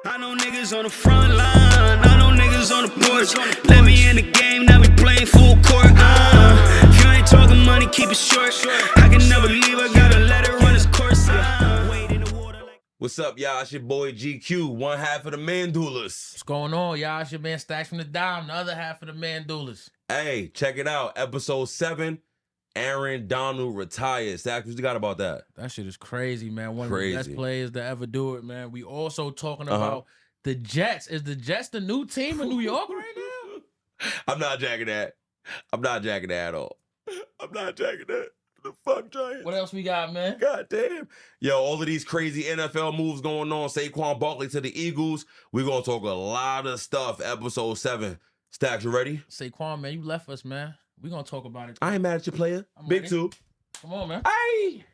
I know niggas on the front line, I know niggas on the porch. Let me in the game, now we playing full court. If you ain't talking money, keep it short. I can never leave, I gotta let it run its course. Wade in the water like... What's up, y'all? It's your boy GQ, one half of the Mandulas. What's going on, y'all? It's your man Stacks from the Dime, the other half of the Mandulas. Hey, check it out. Episode 7, Aaron Donald retires. Stacks, what you got about that? That shit is crazy, man. One of the best players to ever do it, man. We also talking about the Jets. Is the Jets the new team in New York right now? I'm not jacking that. I'm not jacking that at all. I'm not jacking that. The fuck, Giants? What else we got, man? God damn. Yo, all of these crazy NFL moves going on. Saquon Barkley to the Eagles. We're going to talk a lot of stuff. Episode 7. Stacks, you ready? Saquon, man, you left us, man. We're going to talk about it. I ain't mad at you, player. Big ready. 2. Come on, man. Hey!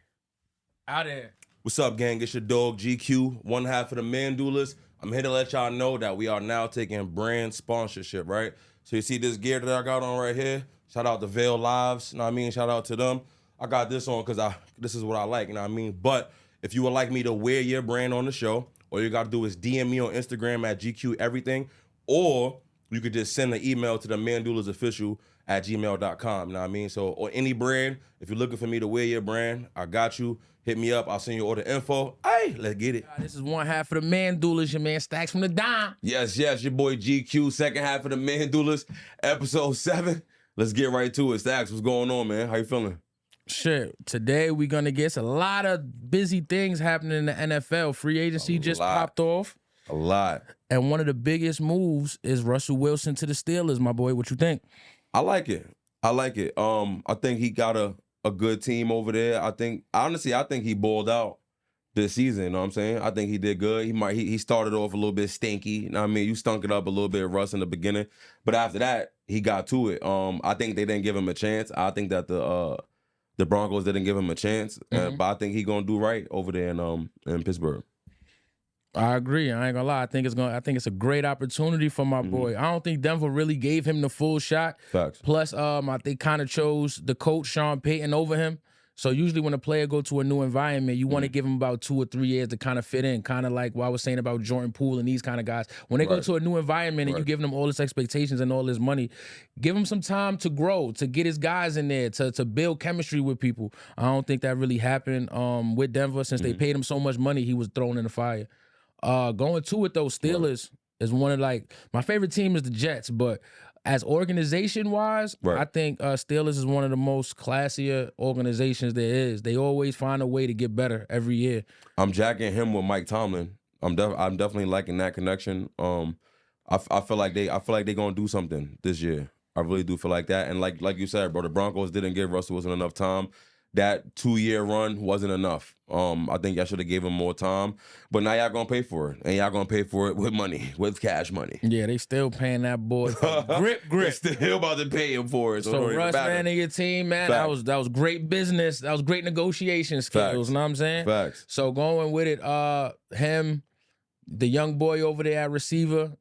Out there. What's up, gang? It's your dog, GQ, one half of the Mandulas. I'm here to let y'all know that we are now taking brand sponsorship, right? So you see this gear that I got on right here? Shout out to Veil Lives, you know what I mean? Shout out to them. I got this on because this is what I like, you know what I mean? But if you would like me to wear your brand on the show, all you got to do is DM me on Instagram at GQ Everything, or you could just send an email to the mandulasofficial@gmail.com, you know what I mean? So, or any brand, if you're looking for me to wear your brand, I got you. Hit me up. I'll send you all the info. Hey, let's get it. This is one half of the Mandulas, your man Stacks from the Dime. Yes, your boy GQ, second half of the Mandulas, episode 7. Let's get right to it. Stacks, what's going on, man? How you feeling? Shit, today we're going to get a lot of busy things happening in the NFL. Free agency just popped off. A lot. And one of the biggest moves is Russell Wilson to the Steelers, my boy. What you think? I like it. I think he got a good team over there. I think he balled out this season, you know what I'm saying? I think he did good. He started off a little bit stinky, you know what I mean? You stunk it up a little bit, Russ, in the beginning. But after that, he got to it. I think they didn't give him a chance. I think that the Broncos didn't give him a chance. But I think he's gonna do right over there in Pittsburgh. I agree. I ain't gonna lie. I think it's a great opportunity for my boy. I don't think Denver really gave him the full shot. Facts. Plus, they kind of chose the coach Sean Payton over him. So usually when a player go to a new environment, you want to give him about 2 or 3 years to kind of fit in. Kind of like what I was saying about Jordan Poole and these kind of guys. When they go to a new environment and you giving them all this expectations and all this money, give him some time to grow, to get his guys in there, to build chemistry with people. I don't think that really happened with Denver since they paid him so much money. He was thrown in the fire. Going to it though, Steelers is one of my favorite team is the Jets, but as organization wise, I think Steelers is one of the most classier organizations there is. They always find a way to get better every year. I'm jacking him with Mike Tomlin. I'm definitely liking that connection. I feel like they're gonna do something this year. I really do feel like that. And like you said, bro, the Broncos didn't give Russell Wilson enough time. That 2-year run wasn't enough. I think y'all should have gave him more time. But now y'all gonna pay for it. And y'all gonna pay for it with money, with cash money. Yeah, they still paying that boy grip. They still about to pay him for it. So Russ, man, and your team, man, that was great business. That was great negotiation skills, you know what I'm saying? Facts. So going with it, him, the young boy over there at receiver,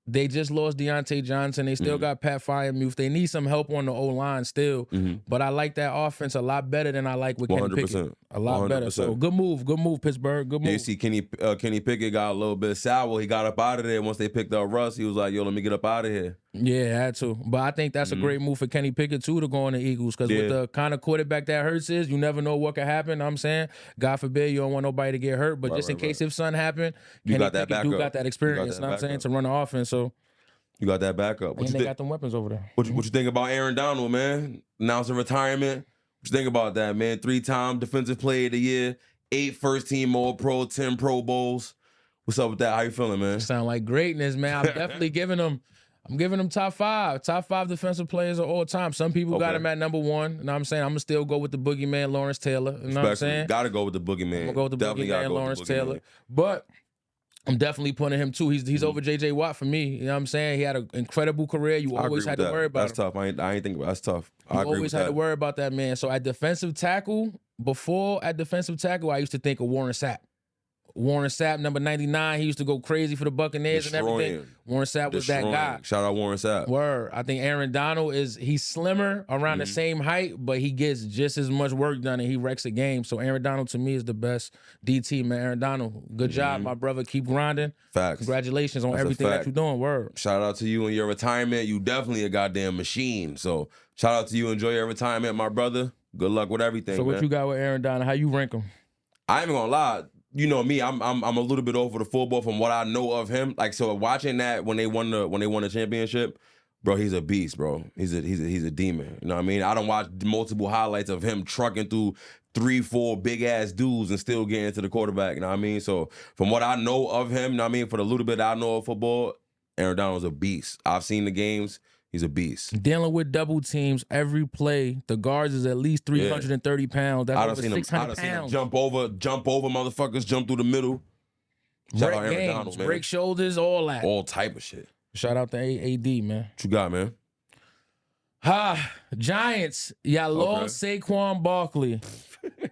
they just lost Deontay Johnson. They still got Pat Freiermuth. They need some help on the O-line still. But I like that offense a lot better than I like with Kenny Pickett. A lot 100%. Better. So good move, Pittsburgh. Good move. You see Kenny Pickett got a little bit sour. He got up out of there. Once they picked up Russ, he was like, yo, let me get up out of here. Yeah, I had to. But I think that's a great move for Kenny Pickett, too, to go on the Eagles. Because with the kind of quarterback that Hurts is, you never know what could happen. You know what I'm saying? God forbid you don't want nobody to get hurt. But just in case if something happened, Kenny Pickett got that experience, you know what I'm saying, to run the offense. So you got that backup. They got them weapons over there. What you think about Aaron Donald, man? Announcing retirement. What you think about that, man? 3-time Defensive Player of the Year, 8 first-team All-Pro, 10 Pro Bowls. What's up with that? How you feeling, man? Sound like greatness, man. I'm definitely giving him top 5 defensive players of all time. Some people got him at number 1. You know what I'm saying? I'm going to still go with the boogeyman, Lawrence Taylor. You know what I'm saying? Got to go with the boogeyman. I'm going to go with the boogeyman, Lawrence Taylor. But I'm definitely putting him too. He's over J.J. Watt for me. You know what I'm saying? He had an incredible career. You always had to worry about him. That's tough. I ain't think that's tough. You always had to worry about that, man. So at defensive tackle, I used to think of Warren Sapp. Warren Sapp, number 99, he used to go crazy for the Buccaneers and everything. Destroying. Warren Sapp was that guy. Shout out Warren Sapp. Word. I think Aaron Donald he's slimmer, around the same height, but he gets just as much work done and he wrecks a game. So Aaron Donald to me is the best DT, man. Aaron Donald, good job, my brother. Keep grinding. Facts. Congratulations on That's a everything that fact. you're doing. Word. Shout out to you in your retirement. You definitely a goddamn machine. So shout out to you. Enjoy your retirement, my brother. Good luck with everything. So what man. you got with Aaron Donald? How you rank him? I ain't gonna lie. You know me, I'm a little bit over the football from what I know of him. Like, so watching that when they won the championship, bro, he's a beast, bro. He's a demon. You know what I mean? I don't watch multiple highlights of him trucking through 3-4 big ass dudes and still getting to the quarterback. You know what I mean? So from what I know of him, you know what I mean, for the little bit I know of football, Aaron Donald's a beast. I've seen the games. He's a beast. Dealing with double teams every play, the guards is at least 330 pounds. That's over 600 seen him pounds. jump over motherfuckers, jump through the middle. Shout out Break Aaron games, Donald, man. break shoulders, all that. All type of shit. Shout out to AD, man. What you got, man? Giants, y'all lost Saquon Barkley.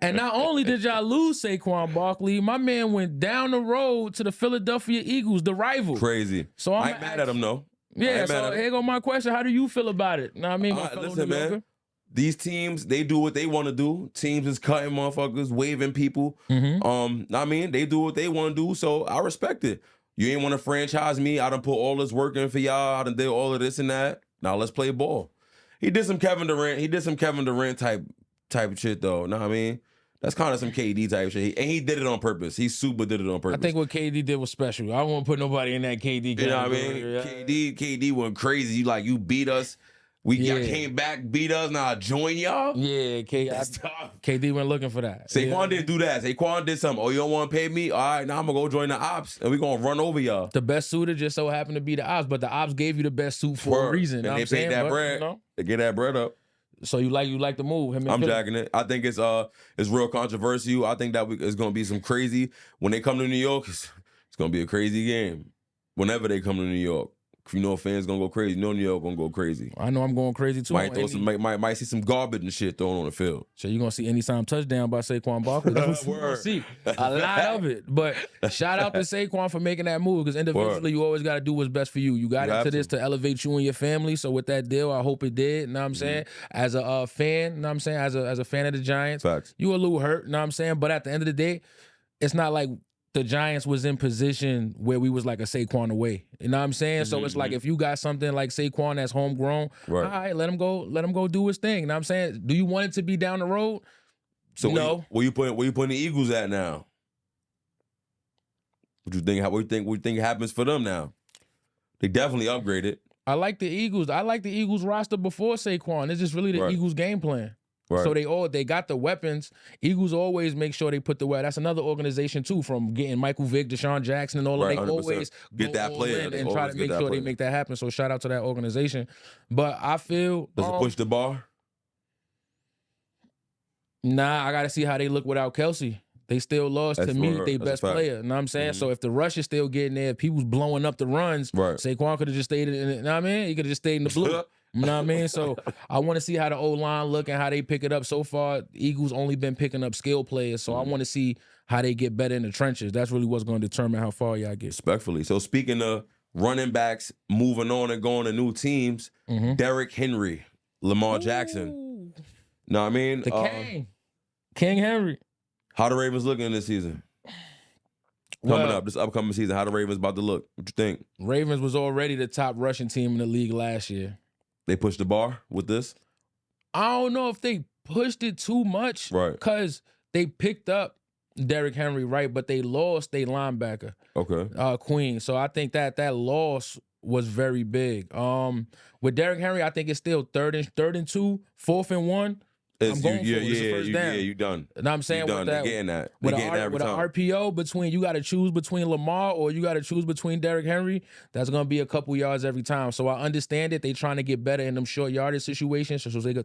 And not only did y'all lose Saquon Barkley, my man went down the road to the Philadelphia Eagles, the rival. Crazy. So I ain't mad at him, though. Yeah, so here go my question. How do you feel about it? Know what I mean? My fellow Listen, New Yorker. man. These teams, they do what they want to do. Teams is cutting motherfuckers, waving people. I mean, they do what they want to do, so I respect it. You ain't want to franchise me. I done put all this work in for y'all. I done did all of this and that. Now let's play ball. He did some Kevin Durant type of shit, though. Know what I mean? That's kind of some KD type shit. And he did it on purpose. He super did it on purpose. I think what KD did was special. I won't put nobody in that KD category. You know what I mean? KD went crazy. You beat us. Y'all came back, beat us. Now I join y'all. Yeah, KD went looking for that. Saquon didn't do that. Saquon did something. Oh, you don't want to pay me? All right, now I'm going to go join the ops, and we're going to run over y'all. The best suitor just so happened to be the ops, but the ops gave you the best suit for a reason. And they paid that bread. You know? They get that bread up. So you like the move? I'm jacking it. I think it's real controversial. I think that it's going to be some crazy. When they come to New York, it's going to be a crazy game. Whenever they come to New York. You know, fans gonna go crazy. You know, New York gonna go crazy. I know I'm going crazy too. Might see some garbage and shit thrown on the field. So you're gonna see anytime touchdown by Saquon Barkley. That's what you're gonna see. A lot of it. But shout out to Saquon for making that move, because individually you always gotta do what's best for you. You got into this to elevate you and your family. So with that deal, I hope it did. You know what I'm saying? As a fan, you know what I'm saying? As a fan of the Giants, facts. You a little hurt, you know what I'm saying? But at the end of the day, it's not like the Giants was in position where we was like a Saquon away. You know what I'm saying? So it's like if you got something like Saquon that's homegrown, all right, let him go do his thing. You know what I'm saying? Do you want it to be down the road? So no. Where you putting the Eagles at now? What you think happens for them now? They definitely upgraded. I like the Eagles. I like the Eagles roster before Saquon. It's just really the Eagles game plan. Right. So they got the weapons. Eagles always make sure they put the weapons. That's another organization too, from getting Michael Vick, Deshaun Jackson, and all of. They 100%. Always get that player and try to make sure they make that happen. So shout out to that organization. But I feel does it push the bar? Nah, I got to see how they look without Kelsey. They still lost to me their best player. You know what I'm saying? So if the rush is still getting there, people's blowing up the runs. Saquon could have just stayed in it. You know what I mean? He could have just stayed in the blue. You know what I mean? So I want to see how the O-line look and how they pick it up. So far, Eagles only been picking up skill players. So I want to see how they get better in the trenches. That's really what's going to determine how far y'all get. Respectfully. So speaking of running backs moving on and going to new teams, Derrick Henry, Lamar Jackson. Know what I mean? The King Henry. How the Ravens looking this season? Coming up, this upcoming season, how the Ravens about to look? What you think? Ravens was already the top rushing team in the league last year. They pushed the bar with this? I don't know if they pushed it too much. Right. Because they picked up Derrick Henry, right? But they lost their linebacker. Okay. Queen. So I think that loss was very big. With Derrick Henry, I think it's still third and 2, 4th and 1. I'm going for it. It's the first down. You done. And I'm saying with that, getting that. With an RPO between, you got to choose between Lamar or you got to choose between Derrick Henry, that's going to be a couple yards every time. So I understand it. They trying to get better in them short yardage situations so they can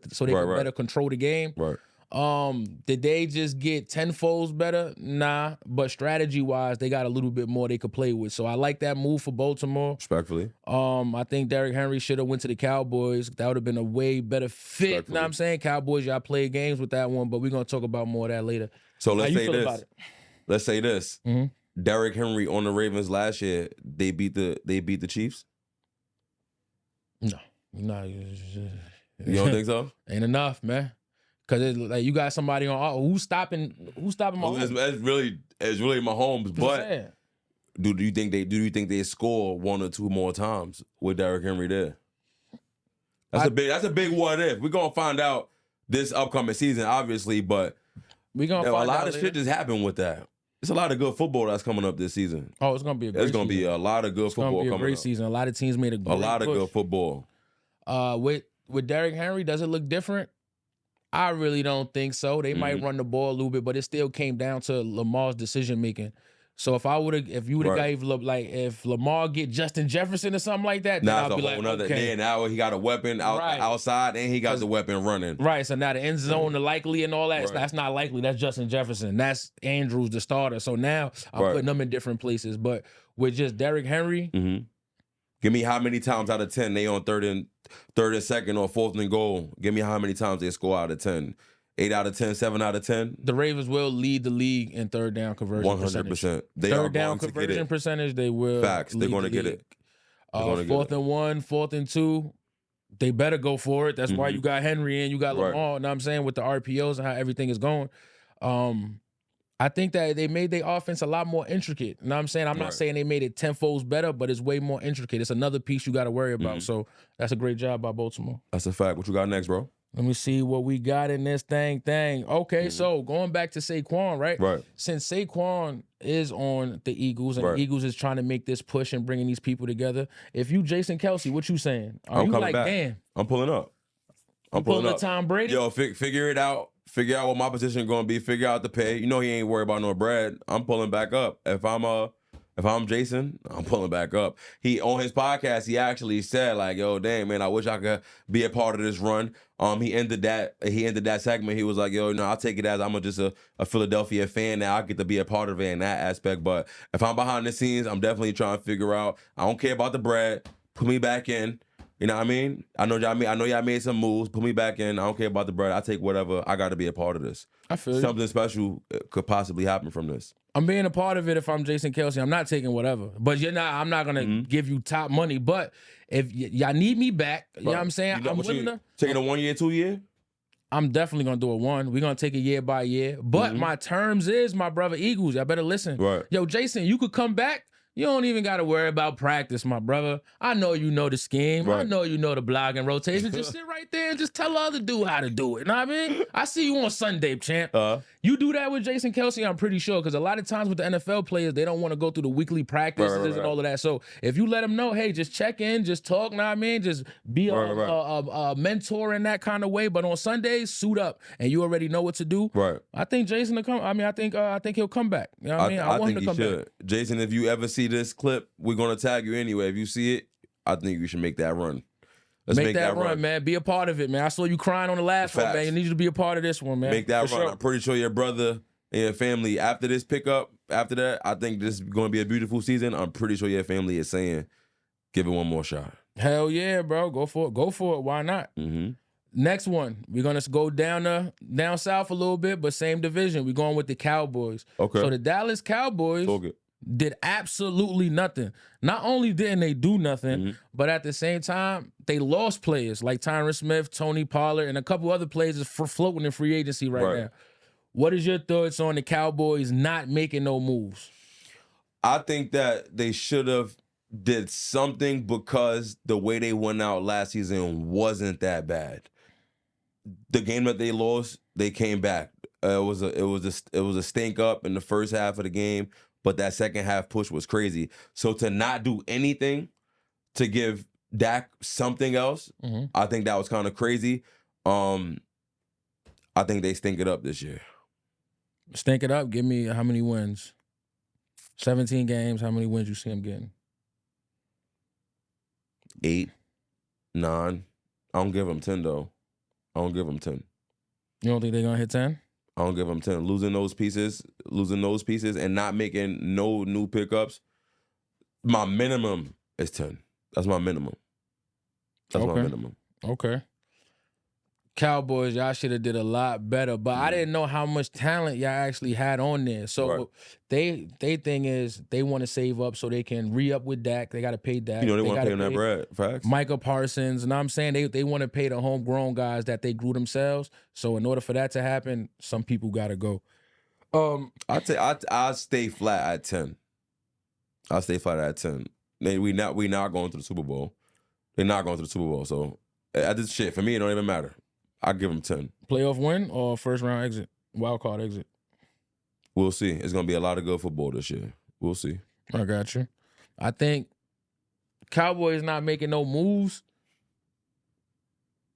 better control the game. Right. Did they just get tenfolds better? Nah, but strategy-wise, they got a little bit more they could play with. So I like that move for Baltimore. Respectfully. I think Derrick Henry should have went to the Cowboys. That would have been a way better fit. You know what I'm saying? Cowboys, y'all played games with that one, but we're going to talk about more of that later. So let's say this. Let's say this. Derrick Henry on the Ravens last year, they beat the Chiefs? No. You don't think so? Ain't enough, man. Cause it's like you got somebody on who's stopping Mahomes? It's really Mahomes, but do you think they score one or two more times with Derrick Henry there? That's a big what if. We're gonna find out this upcoming season, obviously, but we gonna find a lot out of later. shit just happened with that. There's a lot of good football that's coming up this season. Oh, it's gonna be a great There's gonna be a lot of good football coming up. It's gonna be a great season. A lot of teams made a lot of good football. With Derrick Henry, does it look different? I really don't think so. They might run the ball a little bit, but it still came down to Lamar's decision making. So if you would have gave if Lamar get Justin Jefferson or something like that, then I'll be like, okay. Now he got a weapon outside and he got the weapon running. Right. So now the end zone, the likely and all that. That's not likely. That's Justin Jefferson. That's Andrews, the starter. So now I'm putting them in different places. But with just Derrick Henry, give me how many times out of 10 they on third and second or fourth and goal. Give me how many times they score out of 10. 8 out of 10, 7 out of 10. The Ravens will lead the league in third down conversion 100%. Third down conversion percentage, they will. Facts. They're going to get it. Fourth and 1, fourth and 2, they better go for it. That's why you got Henry and you got Lamar. You know what I'm saying? With the RPOs and how everything is going. I think that they made their offense a lot more intricate. You know what I'm saying? I'm not saying they made it tenfolds better, but it's way more intricate. It's another piece you got to worry about. So that's a great job by Baltimore. That's a fact. What you got next, bro? Let me see what we got in this thing. Okay, so going back to Saquon, right? Right. Since Saquon is on the Eagles and the Eagles is trying to make this push and bringing these people together, if you Jason Kelsey, what you saying? Are you like, damn? I'm pulling up. I'm pulling up. Tom Brady? Yo, figure it out. Figure out what my position going to be. Figure out the pay. You know he ain't worried about no bread. I'm pulling back up. If I'm Jason, I'm pulling back up. He on his podcast, he actually said like, "Yo, damn man, I wish I could be a part of this run." He ended that segment. He was like, "Yo, I'll take it as I'm just a Philadelphia fan now. I get to be a part of it in that aspect. But if I'm behind the scenes, I'm definitely trying to figure out. I don't care about the bread. Put me back in." You know what I mean? I know y'all made some moves. Put me back in. I don't care about the bread. I take whatever. I got to be a part of this. I feel something special could possibly happen from this. I'm being a part of it if I'm Jason Kelsey. I'm not taking whatever. But I'm not gonna give you top money. But if y'all need me back, you know what I'm saying? I'm willing to taking a 1 year, 2 year? I'm definitely gonna do a 1. We're gonna take it year by year. But my terms is, my brother Eagles, y'all better listen. Right. Yo, Jason, you could come back. You don't even got to worry about practice, my brother. I know you know the scheme. Right. I know you know the blog and rotation. Just sit right there and just tell the other dude how to do it. Know what I mean? I see you on Sunday, champ. You do that with Jason Kelsey, I'm pretty sure, because a lot of times with the NFL players, they don't want to go through the weekly practices and all of that. So if you let them know, hey, just check in, just talk, know what I mean? Just be a mentor in that kind of way. But on Sundays, suit up, and you already know what to do. Right. I think Jason will come. I mean, I think he'll come back. You know what I mean? I want him to come back. Jason, if you ever see this clip, we're gonna tag you anyway. If you see it, I think you should make that run. Let's make that run, man. Be a part of it, man. I saw you crying on the last one, man. You need you to be a part of this one, man. Make that For run. sure. I'm pretty sure your brother and your family, after this pickup, after that, I think this is going to be a beautiful season. I'm pretty sure your family is saying, give it one more shot. Hell yeah, bro. Go for it. Go for it. Why not? Next one. We're going to go down south a little bit, but same division. We're going with the Cowboys. Okay. So the Dallas Cowboys did absolutely nothing. Not only didn't they do nothing, but at the same time, they lost players like Tyron Smith, Tony Pollard, and a couple other players for floating in free agency right now. What is your thoughts on the Cowboys not making no moves? I think that they should have did something because the way they went out last season wasn't that bad. The game that they lost, they came back. It was a stink up in the first half of the game, but that second half push was crazy. So to not do anything to give Dak something else, I think that was kind of crazy. I think they stink it up this year. Stink it up. Give me how many wins? 17 games. How many wins you see them getting? 8, 9. I don't give them 10 though. I don't give them 10. You don't think they're gonna hit 10? I don't give them 10. Losing those pieces, and not making no new pickups. My minimum is 10. That's my minimum. That's my minimum. Okay. Cowboys, y'all should have did a lot better, but I didn't know how much talent y'all actually had on there. So they thing is they want to save up so they can re-up with Dak. They got to pay Dak. You know they want to pay gotta him that bread. Facts. Micah Parsons, and I'm saying they want to pay the homegrown guys that they grew themselves. So in order for that to happen, some people got to go. I stay flat at 10. I stay flat at 10. We not going to the Super Bowl. They're not going to the Super Bowl. So at this shit for me, it don't even matter. I give them 10. Playoff win or first round exit, wild card exit. We'll see. It's gonna be a lot of good football this year. We'll see. I got you. I think Cowboys not making no moves.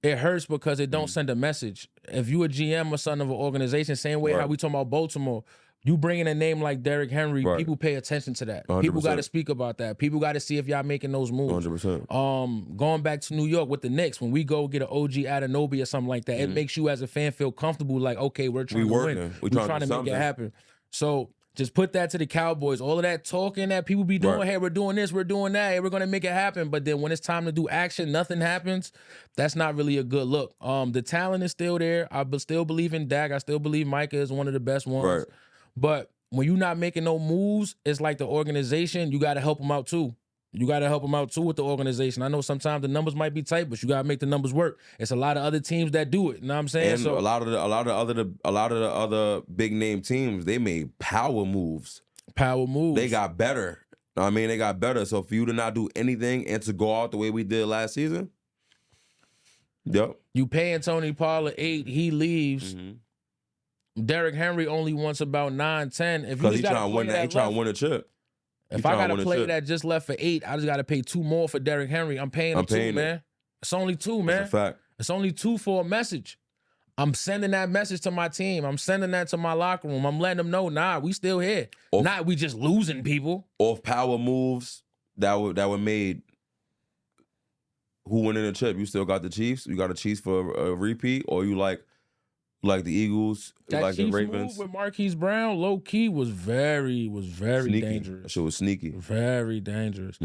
It hurts because it don't send a message. If you a GM or son of an organization, same way how we talking about Baltimore, you bring in a name like Derrick Henry, people pay attention to that. 100%. People got to speak about that. People got to see if y'all making those moves. 100%. Going back to New York with the Knicks, when we go get an OG Anunoby or something like that, it makes you as a fan feel comfortable. Like, okay, we're trying to win. We're trying to make it happen. So just put that to the Cowboys. All of that talking that people be doing, hey, we're doing this, we're doing that, hey, we're going to make it happen. But then when it's time to do action, nothing happens. That's not really a good look. The talent is still there. I still believe in Dak. I still believe Micah is one of the best ones. Right. But when you're not making no moves, it's like the organization, you got to help them out too. You got to help them out too with the organization. I know sometimes the numbers might be tight, but you got to make the numbers work. It's a lot of other teams that do it. You know what I'm saying? And so a lot of the other big name teams, they made power moves. Power moves. They got better. I mean, they got better. So for you to not do anything and to go out the way we did last season, yep. You paying Tony Pollard 8, he leaves. Derrick Henry only wants about 9, 10. If you he's trying to win that, he's trying to win a chip. If I got a player that just left for 8, I just got to pay 2 more for Derrick Henry. I'm paying him 2, man. It's only 2, man. That's a fact. It's only 2 for a message. I'm sending that message to my team. I'm sending that to my locker room. I'm letting them know, nah, we still here. We just losing people. Off power moves that were made. Who win in the chip? You still got the Chiefs? You got the Chiefs for a repeat? Or you like the Eagles, that like Chiefs the Ravens? Move with Marquise Brown, low key was very sneaky. dangerous. That shit was sneaky. Very dangerous.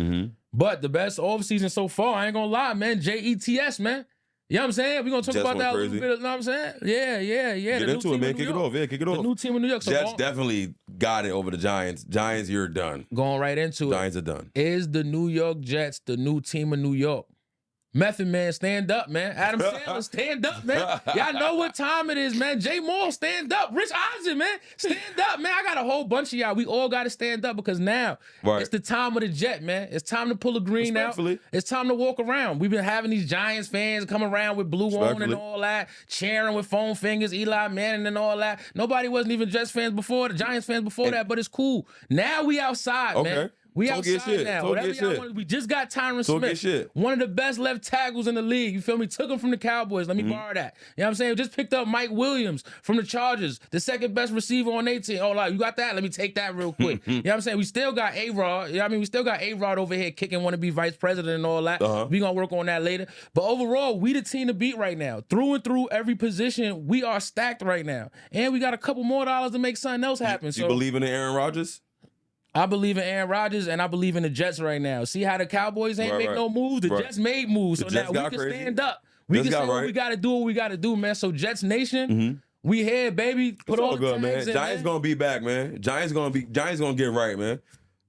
But the best offseason so far, I ain't gonna lie, man. JETS, man. You know what I'm saying? We're gonna talk about that a little bit. You know what I'm saying? Yeah. Get into it, man. Kick it off. Yeah, kick it off. The new team in New York. So Jets definitely got it over the Giants. Giants, you're done. Going right into Giants are done. Is the New York Jets the new team of New York? Method Man, stand up, man. Adam Sandler, stand up, man. Y'all know what time it is, man. Jay Moore, stand up. Rich Eisen, man, stand up, man. I got a whole bunch of y'all. We all got to stand up because now it's the time of the Jet, man. It's time to pull a green out. It's time to walk around. We've been having these Giants fans come around with blue on and all that, cheering with foam fingers, Eli Manning and all that. Nobody wasn't even Jets fans before, the Giants fans before that, but it's cool. Now we outside, man. We outside now. Whatever y'all want. We just got Tyron Smith. One of the best left tackles in the league. You feel me? Took him from the Cowboys. Let me borrow that. You know what I'm saying? Just picked up Mike Williams from the Chargers, the second best receiver on 18. Oh, like, you got that? Let me take that real quick. You know what I'm saying? We still got A-Rod. You know what I mean? We still got A-Rod over here kicking, want to be vice president and all that. We going to work on that later. But overall, we the team to beat right now. Through and through every position, we are stacked right now. And we got a couple more dollars to make something else happen. You believe in Aaron Rodgers? I believe in Aaron Rodgers, and I believe in the Jets right now. See how the Cowboys ain't make no moves? The Jets made moves. So now we can stand up. We can say what we got to do, what we got to do, man. So Jets Nation, we here, baby. Put all the good, man. Giants gonna be back, man. Giants gonna get right, man.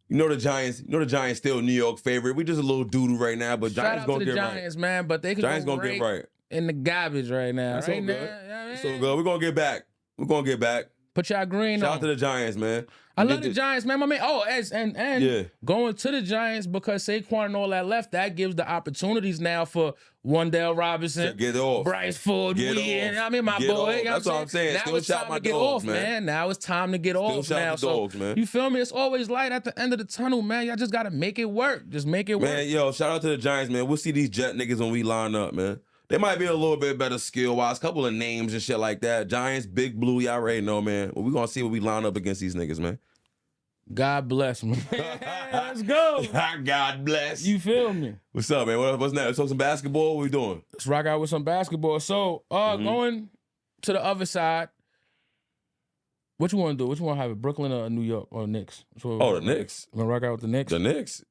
You know the Giants still New York favorite. We just a little doo-doo right now, but Giants gonna get right. Shout out to the Giants, man, but they can Giants go gonna get right. In the garbage right now. That's so good. So good. We're gonna get back. We're gonna get back. Put y'all green on. Shout out to the Giants, man. I love the Giants, man. My man. Oh, and going to the Giants because Saquon and all that left, that gives the opportunities now for Wandale Robinson, get off, Bryce Ford, I mean, my boy. That's what I'm saying. Now it's time to get off, man. Now it's time to get off now. So you feel me? It's always light at the end of the tunnel, man. Y'all just gotta make it work. Just make it work. Man, yo, shout out to the Giants, man. We'll see these Jet niggas when we line up, man. They might be a little bit better skill-wise, couple of names and shit like that. Giants, Big Blue, y'all already know, man. Well, we're going to see what we line up against these niggas, man. God bless, man. Let's go. God bless. You feel me? What's up, man? What's next? So some basketball? What we doing? Let's rock out with some basketball. So, going to the other side, what you want to do? What you want to have it? Brooklyn or New York or Knicks? The Knicks. You want to rock out with the Knicks? The Knicks.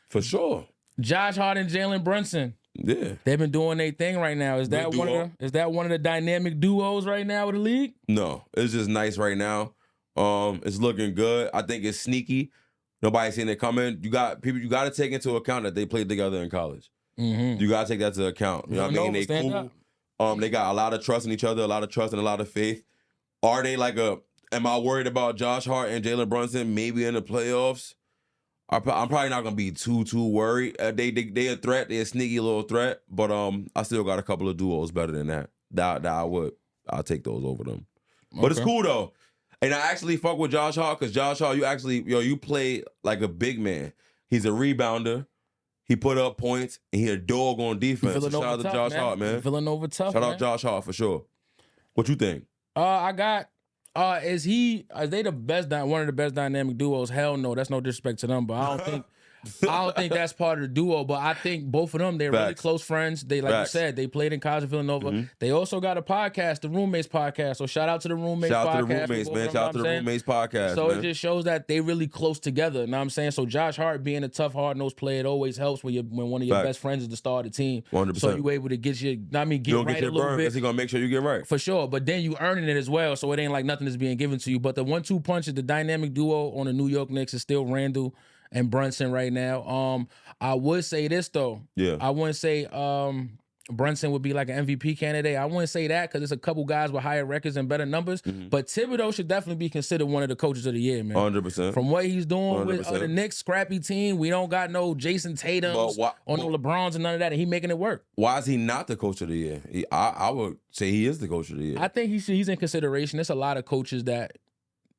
For sure. Josh Hart and Jalen Brunson. Yeah. They've been doing their thing right now. Is that Good duo. is that one of the dynamic duos right now with the league? No, it's just nice right now. It's looking good. I think it's sneaky. Nobody's seen it coming. You got to take into account that they played together in college. Mm-hmm. You got to take that into account. You know what I mean? They Villanova, cool. They got a lot of trust in each other, a lot of trust and a lot of faith. Are they am I worried about Josh Hart and Jalen Brunson maybe in the playoffs? I'm probably not gonna be too worried. They a threat. They a sneaky little threat. But I still got a couple of duos better than that. I'll take those over them. Okay. But it's cool though. And I actually fuck with Josh Hart because Josh Hart, you play like a big man. He's a rebounder. He put up points and he a dog on defense. So shout out to Josh Hart, man. Villanova tough. Shout out Josh Hart for sure. What you think? I got. Is they the best? One of the best dynamic duos? Hell no. That's no disrespect to them, but I don't think that's part of the duo. But I think both of them, they're really close friends. They you said, they played in college at Villanova. Mm-hmm. They also got a podcast, the Roommates podcast. So shout out to the Roommates podcast. Shout out to the Roommates, man. Shout out to the Roommates podcast. So man. It just shows that they really close together. You know what I'm saying? So Josh Hart being a tough, hard-nosed player, it always helps when one of your best friends is the star of the team. 100%. So you able to get right a little bit. Because he's gonna make sure you get right. For sure. But then you earning it as well. So it ain't like nothing is being given to you. But the 1-2 punch is the dynamic duo on the New York Knicks is still Randall and Brunson right now. I would say this though. Yeah. I wouldn't say Brunson would be like an MVP candidate. I wouldn't say that because there's a couple guys with higher records and better numbers. Mm-hmm. But Thibodeau should definitely be considered one of the coaches of the year, man. 100%. From what he's doing 100%. with the Knicks, scrappy team, we don't got no Jason Tatums or no LeBrons and none of that, and he making it work. Why is he not the coach of the year? I would say he is the coach of the year. I think he's in consideration. There's a lot of coaches that.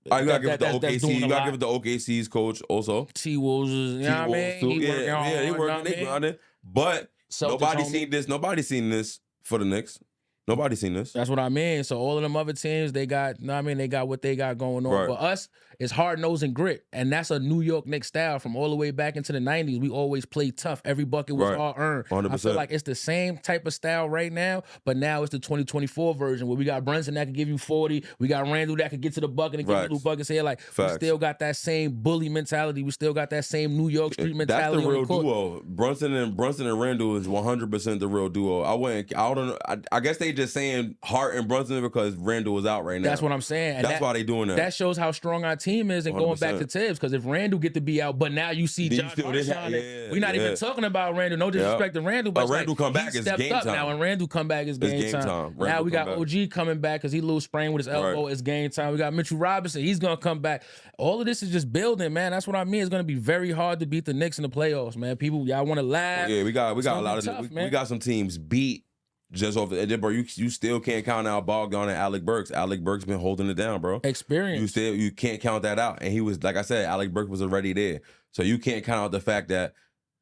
You gotta give it to OKC. You gotta give it to OKC's coach also. T-Wolves, you know what I mean? He working. They grinding. But nobody's seen this for the Knicks. Nobody's seen this. That's what I mean. So all of them other teams, they got, they got what they got going on. Right. For us, it's hard nose and grit, and that's a New York Knicks style from all the way back into the '90s. We always played tough. Every bucket was all earned. 100%. I feel like it's the same type of style right now, but now it's the 2024 version where we got Brunson that can give you 40. We got Randall that can get to the bucket and give you little buckets here. Like we still got that same bully mentality. We still got that same New York street mentality. That's the real duo. Brunson and Randall is 100% the real duo. I guess they just saying Hart and Brunson because Randall is out right now. That's what I'm saying. And that's why they doing that. That shows how strong our team is and 100%. Going back to Tibbs, because if Randall get to be out, but now you see Josh Hart shining. We're not even talking about Randall. No disrespect to Randall, but Randall come back is game time. Now when Randall come back is game time. Now we got OG coming back because he lose sprain with his elbow. It's game time. We got Mitchell Robinson. He's gonna come back. All of this is just building, man. That's what I mean. It's gonna be very hard to beat the Knicks in the playoffs, man. People, y'all want to laugh. Yeah, we got a lot of we got some teams beat. Just off the bro, you still can't count out Bogdan and Alec Burks. Alec Burks been holding it down, bro. Experience. You can't count that out. And he was, like I said, Alec Burks was already there. So you can't count out the fact that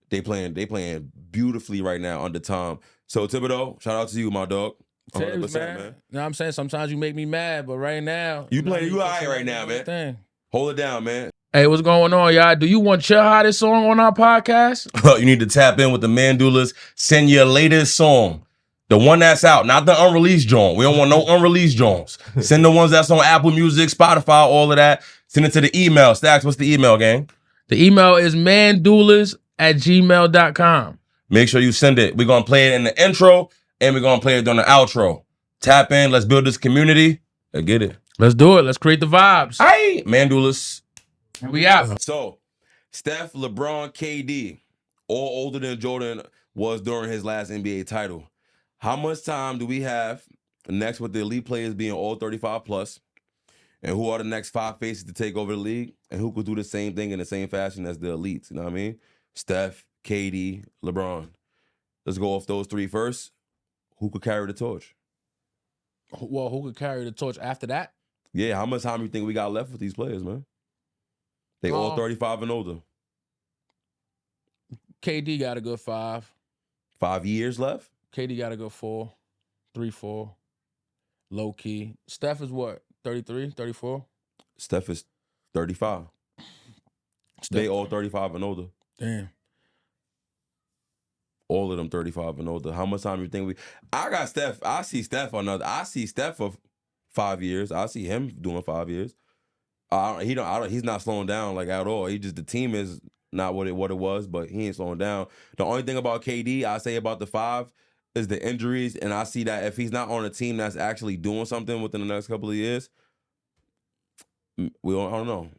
they playing beautifully right now under Tom. So Thibodeau, shout out to you, my dog. 100%, man. You know what I'm saying? Sometimes you make me mad, but right now you all right right now, man. Hold it down, man. Hey, what's going on, y'all? Do you want your hottest song on our podcast? You need to tap in with the Mandulas. Send your latest song. The one that's out, not the unreleased joint. We don't want no unreleased joints. Send the ones that's on Apple Music, Spotify, all of that. Send it to the email. Stacks, what's the email, gang? The email is mandulas@gmail.com. Make sure you send it. We're going to play it in the intro, and we're going to play it during the outro. Tap in. Let's build this community. Let's get it. Let's do it. Let's create the vibes. Hey, Mandulas. We out. So, Steph, LeBron, KD, all older than Jordan was during his last NBA title. How much time do we have next with the elite players being all 35 plus? And who are the next 5 faces to take over the league? And who could do the same thing in the same fashion as the elites? You know what I mean? Steph, KD, LeBron. Let's go off those 3 first. Who could carry the torch? Well, who could carry the torch after that? Yeah, how much time do you think we got left with these players, man? They all 35 and older. KD got a good 5. 5 years left? KD got to go 4, 3, 4. Low key. Steph is what? 33, 34? Steph is 35. They all 35 and older. Damn. All of them 35 and older. How much time do you think I got Steph. I see Steph for 5 years. I see him doing 5 years. He's not slowing down like at all. The team is not what it was, but he ain't slowing down. The only thing about KD I say about the 5 is the injuries, and I see that if he's not on a team that's actually doing something within the next couple of years, I don't know.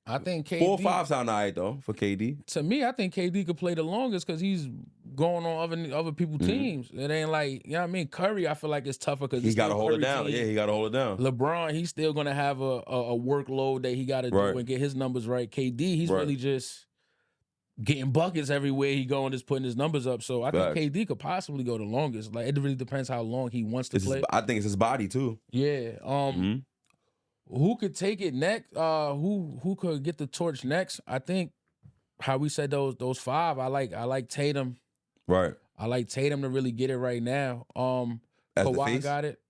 I think KD 4 or 5 sound all right though for KD. To me, I think KD could play the longest because he's going on other people's teams. It ain't like, you know what I mean? Curry, I feel like it's tougher because He got to hold it down. Team. Yeah, he got to hold it down. LeBron, he's still gonna have a workload that he got to do and get his numbers right. KD, he's really just getting buckets everywhere he go and just putting his numbers up. So I think KD could possibly go the longest. Like it really depends how long he wants to play. I think it's his body too. Yeah. Who could take it next? Who could get the torch next? I think how we said those 5. I like Tatum. Right. I like Tatum to really get it right now. Kawhi got it.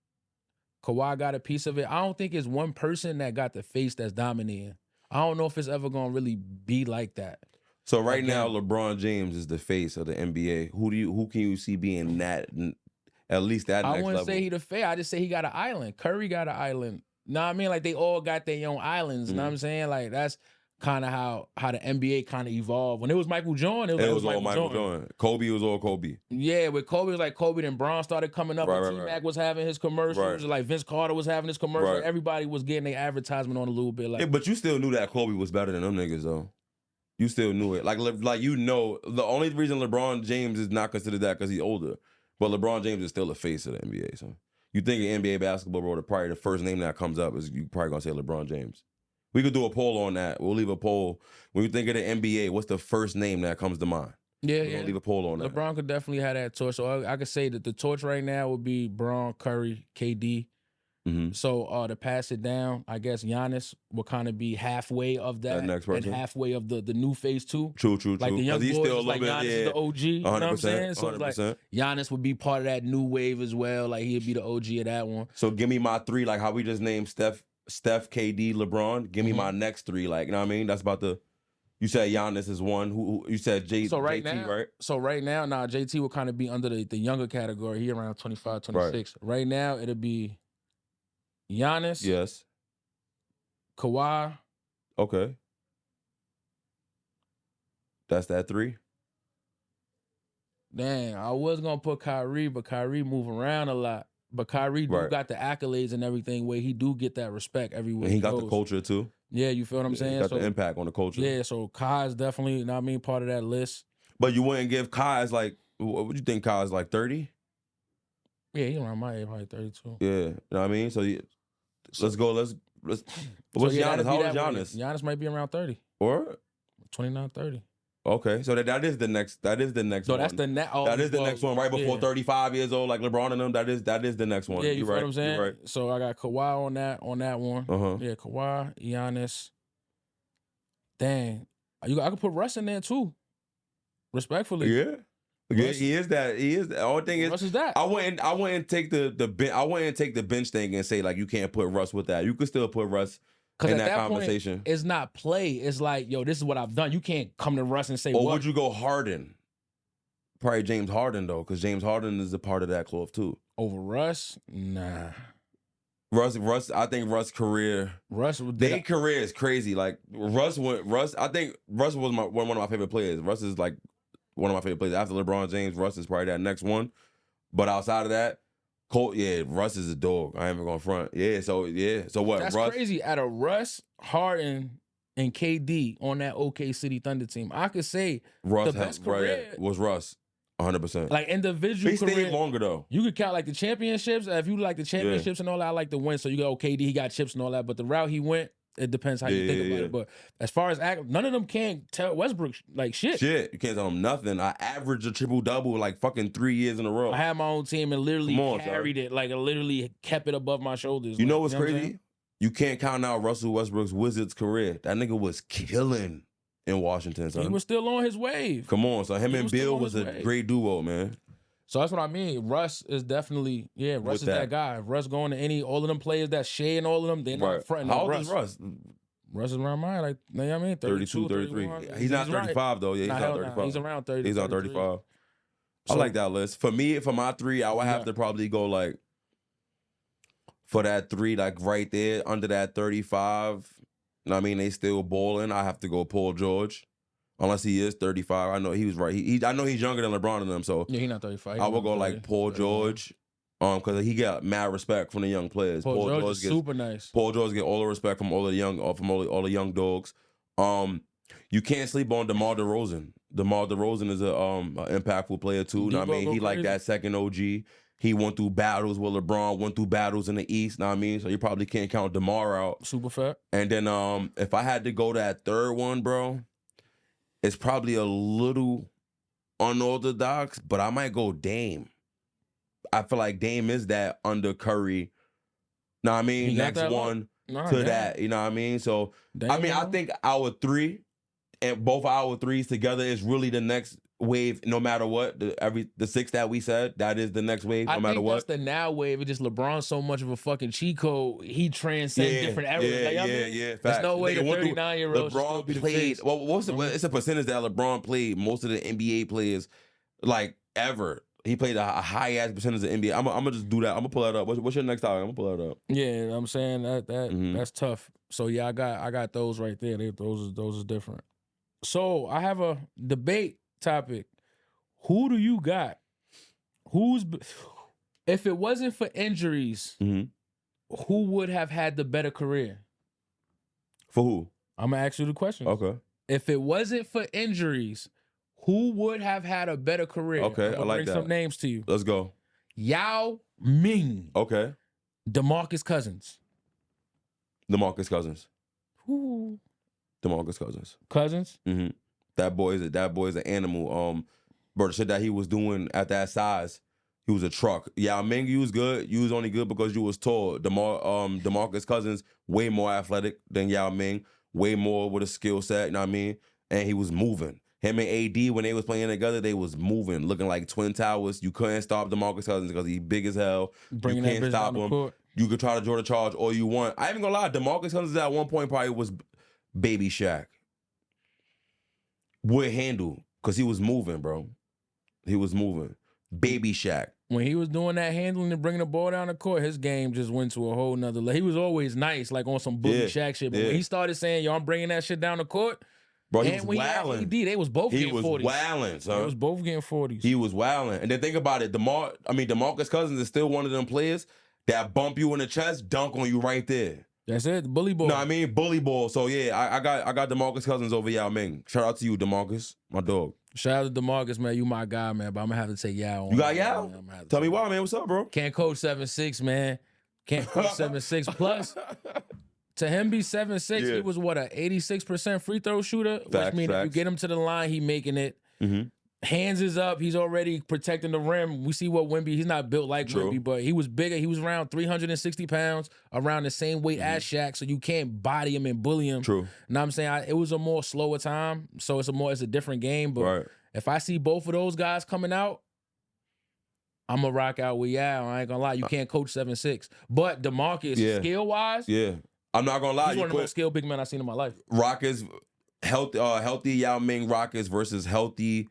Kawhi got a piece of it. I don't think it's one person that got the face that's dominating. I don't know if it's ever gonna really be like that. So right now, LeBron James is the face of the NBA. Who can you see being that at least that next level? I wouldn't say he the face. I just say he got an island. Curry got an island. Know what I mean? Like they all got their own islands. Know what I'm saying? Like that's kind of how the NBA kind of evolved. When it was Michael Jordan, it was all Michael Jordan. Kobe was all Kobe. Yeah, with Kobe, it was like Kobe, then Bron started coming up. T-Mac was having his commercials. Like Vince Carter was having his commercials. Everybody was getting their advertisement on a little bit. Like, but you still knew that Kobe was better than them niggas, though. You still knew it. Like you know, the only reason LeBron James is not considered that because he's older. But LeBron James is still the face of the NBA, so. You think in NBA basketball, bro, probably the first name that comes up is you probably gonna say LeBron James. We could do a poll on that. We'll leave a poll. When you think of the NBA, what's the first name that comes to mind? We're gonna leave a poll on that. LeBron could definitely have that torch. So I could say that the torch right now would be Bron, Curry, KD. So to pass it down, I guess Giannis will kind of be halfway of that next person. and halfway of the new phase 2. True. Like the young boys, still like Giannis is the OG. You know what I'm saying? So it's like Giannis would be part of that new wave as well. Like he'd be the OG of that one. So give me my 3, like how we just named Steph, KD, LeBron. Give me my next 3, like you know what I mean? That's about the. You said Giannis is one. Who you said JT, right? So right now, JT will kind of be under the younger category. He around 25, 26. Right now, it'll be Giannis. Yes. Kawhi. Okay. That's that 3. Dang, I was gonna put Kyrie, but Kyrie move around a lot. But Kyrie do got the accolades and everything where he do get that respect everywhere. And he got the culture too. Yeah, you feel what I'm saying? He got the impact on the culture. Yeah, so Kai is definitely, you know what I mean, part of that list. But you wouldn't give Kai's like, what would you think Kai's like 30? Yeah, he's around my age, probably 32. Yeah, you know what I mean? So let's go. Let's. What's Giannis? How old is Giannis? Giannis might be around 30. Or 29, 30. Okay, so that is the next. That is the next. So one. That's the next. That is the next one, right before 35 years old, like LeBron and them. That is the next one. Yeah, you feel right. what I'm saying? You're right. So I got Kawhi on that one. Yeah, Kawhi, Giannis. Dang, I could put Russ in there too. Respectfully. Yeah. Yeah, he is that. He is. The only thing is, Russ is that. I wouldn't take the bench thing and say like you can't put Russ with that. You could still put Russ in that conversation. It's not play. It's like, yo, this is what I've done. You can't come to Russ and say, or what? Would you go Harden? Probably James Harden though, because James Harden is a part of that cloth too. Over Russ? Nah. Russ. I think Russ' career. Their career is crazy. Like Russ. I think Russ was one of my favorite players. Russ is like one of my favorite players. After LeBron James, Russ is probably that next one. But outside of that, Russ is a dog. I ain't even gonna front. Yeah, so what? That's crazy. Out of Russ, Harden, and KD on that OK City Thunder team, I could say Russ the best career was Russ. 100%. Like individual he career. Stayed longer though. You could count like the championships. If you like the championships and all that, I like the win. So you go, KD, he got chips and all that. But the route he went, it depends how you think about it. But as far as none of them can tell Westbrook like shit. You can't tell him nothing. I averaged a triple-double like fucking 3 years in a row. I had my own team and literally carried it. Like I literally kept it above my shoulders. You know what's crazy? You can't count out Russell Westbrook's Wizards career. That nigga was killing in Washington, son. He was still on his wave. Come on, so him and Bill was a great duo, man. So that's what I mean. Russ is definitely, Russ is that guy. If Russ going to all of them players that Shea and all of them, they're not fronting. How old is Russ? Russ is around mine, like, you know what I mean? 32, 33. He's not 35, though. Yeah, he's not 35. He's around 30. He's on 35. So, I like that list. For me, for my 3, I would have to probably go, like, for that 3, like, right there, under that 35. You know what I mean? They still balling. I have to go Paul George. unless he is 35. I know he was right. I know he's younger than LeBron and them, so Yeah, he's not 35. I would go like Paul George, because he got mad respect from the young players. Paul George is gets super nice. Paul George get all the respect from all the young dogs. You can't sleep on DeMar DeRozan. DeMar DeRozan is a impactful player too. Know what I mean, he like that second OG. He went through battles with LeBron, went through battles in the East. Know what I mean, so you probably can't count DeMar out. Super fat. And then if I had to go to that third one, bro, it's probably a little unorthodox, but I might go Dame. I feel like Dame is that under Curry. Know what I mean? Next one to that. You know what I mean? So I mean, I think our three and both our threes together is really the next wave, no matter what. The six that we said, that is the next wave, no matter what. That's the now wave. It's just LeBron's so much of a fucking cheat code. He transcends different eras. Yeah. There's no way the 39-year-old LeBron played. It's a percentage that LeBron played most of the NBA players like ever. He played a high ass percentage of NBA. I'm gonna just do that. I'm gonna pull that up. What's your next topic? I'm gonna pull that up. Yeah, I'm saying that's tough. So yeah, I got those right there. Those are different. So I have a debate topic. Who do you got? If it wasn't for injuries, who would have had the better career? For who? I'm gonna ask you the question. Okay. If it wasn't for injuries, who would have had a better career? Okay, I like bring that. some names to you. Let's go. Yao Ming. Okay. DeMarcus Cousins. DeMarcus Cousins. Who? DeMarcus Cousins. Cousins? Mm-hmm. That boy is an animal. Bro, the shit that he was doing at that size, he was a truck. Yeah, Ming, you was good. You was only good because you was tall. DeMarcus Cousins, way more athletic than Yao Ming, way more with a skill set, you know what I mean? And he was moving. Him and AD, when they was playing together, they was moving, looking like twin towers. You couldn't stop DeMarcus Cousins because he big as hell. Bringing you can't stop him. Court. You could try to draw the charge all you want. I ain't gonna lie, DeMarcus Cousins at one point probably was baby Shaq. Would handle, because he was moving, bro. He was moving. Baby Shaq. When he was doing that handling and bringing the ball down the court, his game just went to a whole nother level. He was always nice, like on some bully Shaq shit. But when he started saying, yo, I'm bringing that shit down the court, bro, he and was when wilding. he had AD, they was both getting 40s. He was wilding, son. They was both getting 40s. He was wilding. And then think about it. DeMarcus Cousins is still one of them players that bump you in the chest, dunk on you right there. That's it, bully ball. No, I mean bully ball. So yeah, I got DeMarcus Cousins over Yao Ming. Shout out to you, DeMarcus, my dog. Shout out to DeMarcus, man. You my guy, man. But I'm gonna have to take Yao. You got Yao? Tell me why, man. What's up, bro? Can't coach 7'6", man. Can't coach 7'6". Plus, to him be 7'6", he was what, a 86% free throw shooter? Which means if you get him to the line, he making it. Hands is up. He's already protecting the rim. We see what Wemby, he's not built like Wemby, but he was bigger. He was around 360 pounds, around the same weight as Shaq, so you can't body him and bully him. True. You know what I'm saying? It was a more slower time, so it's a different game. But if I see both of those guys coming out, I'm going to rock out with Yao. I ain't going to lie. You can't coach 7'6". But DeMarcus, skill-wise, I'm not going to lie. He's one of the most skilled big men I've seen in my life. Rockets, healthy Yao Ming Rockets versus healthy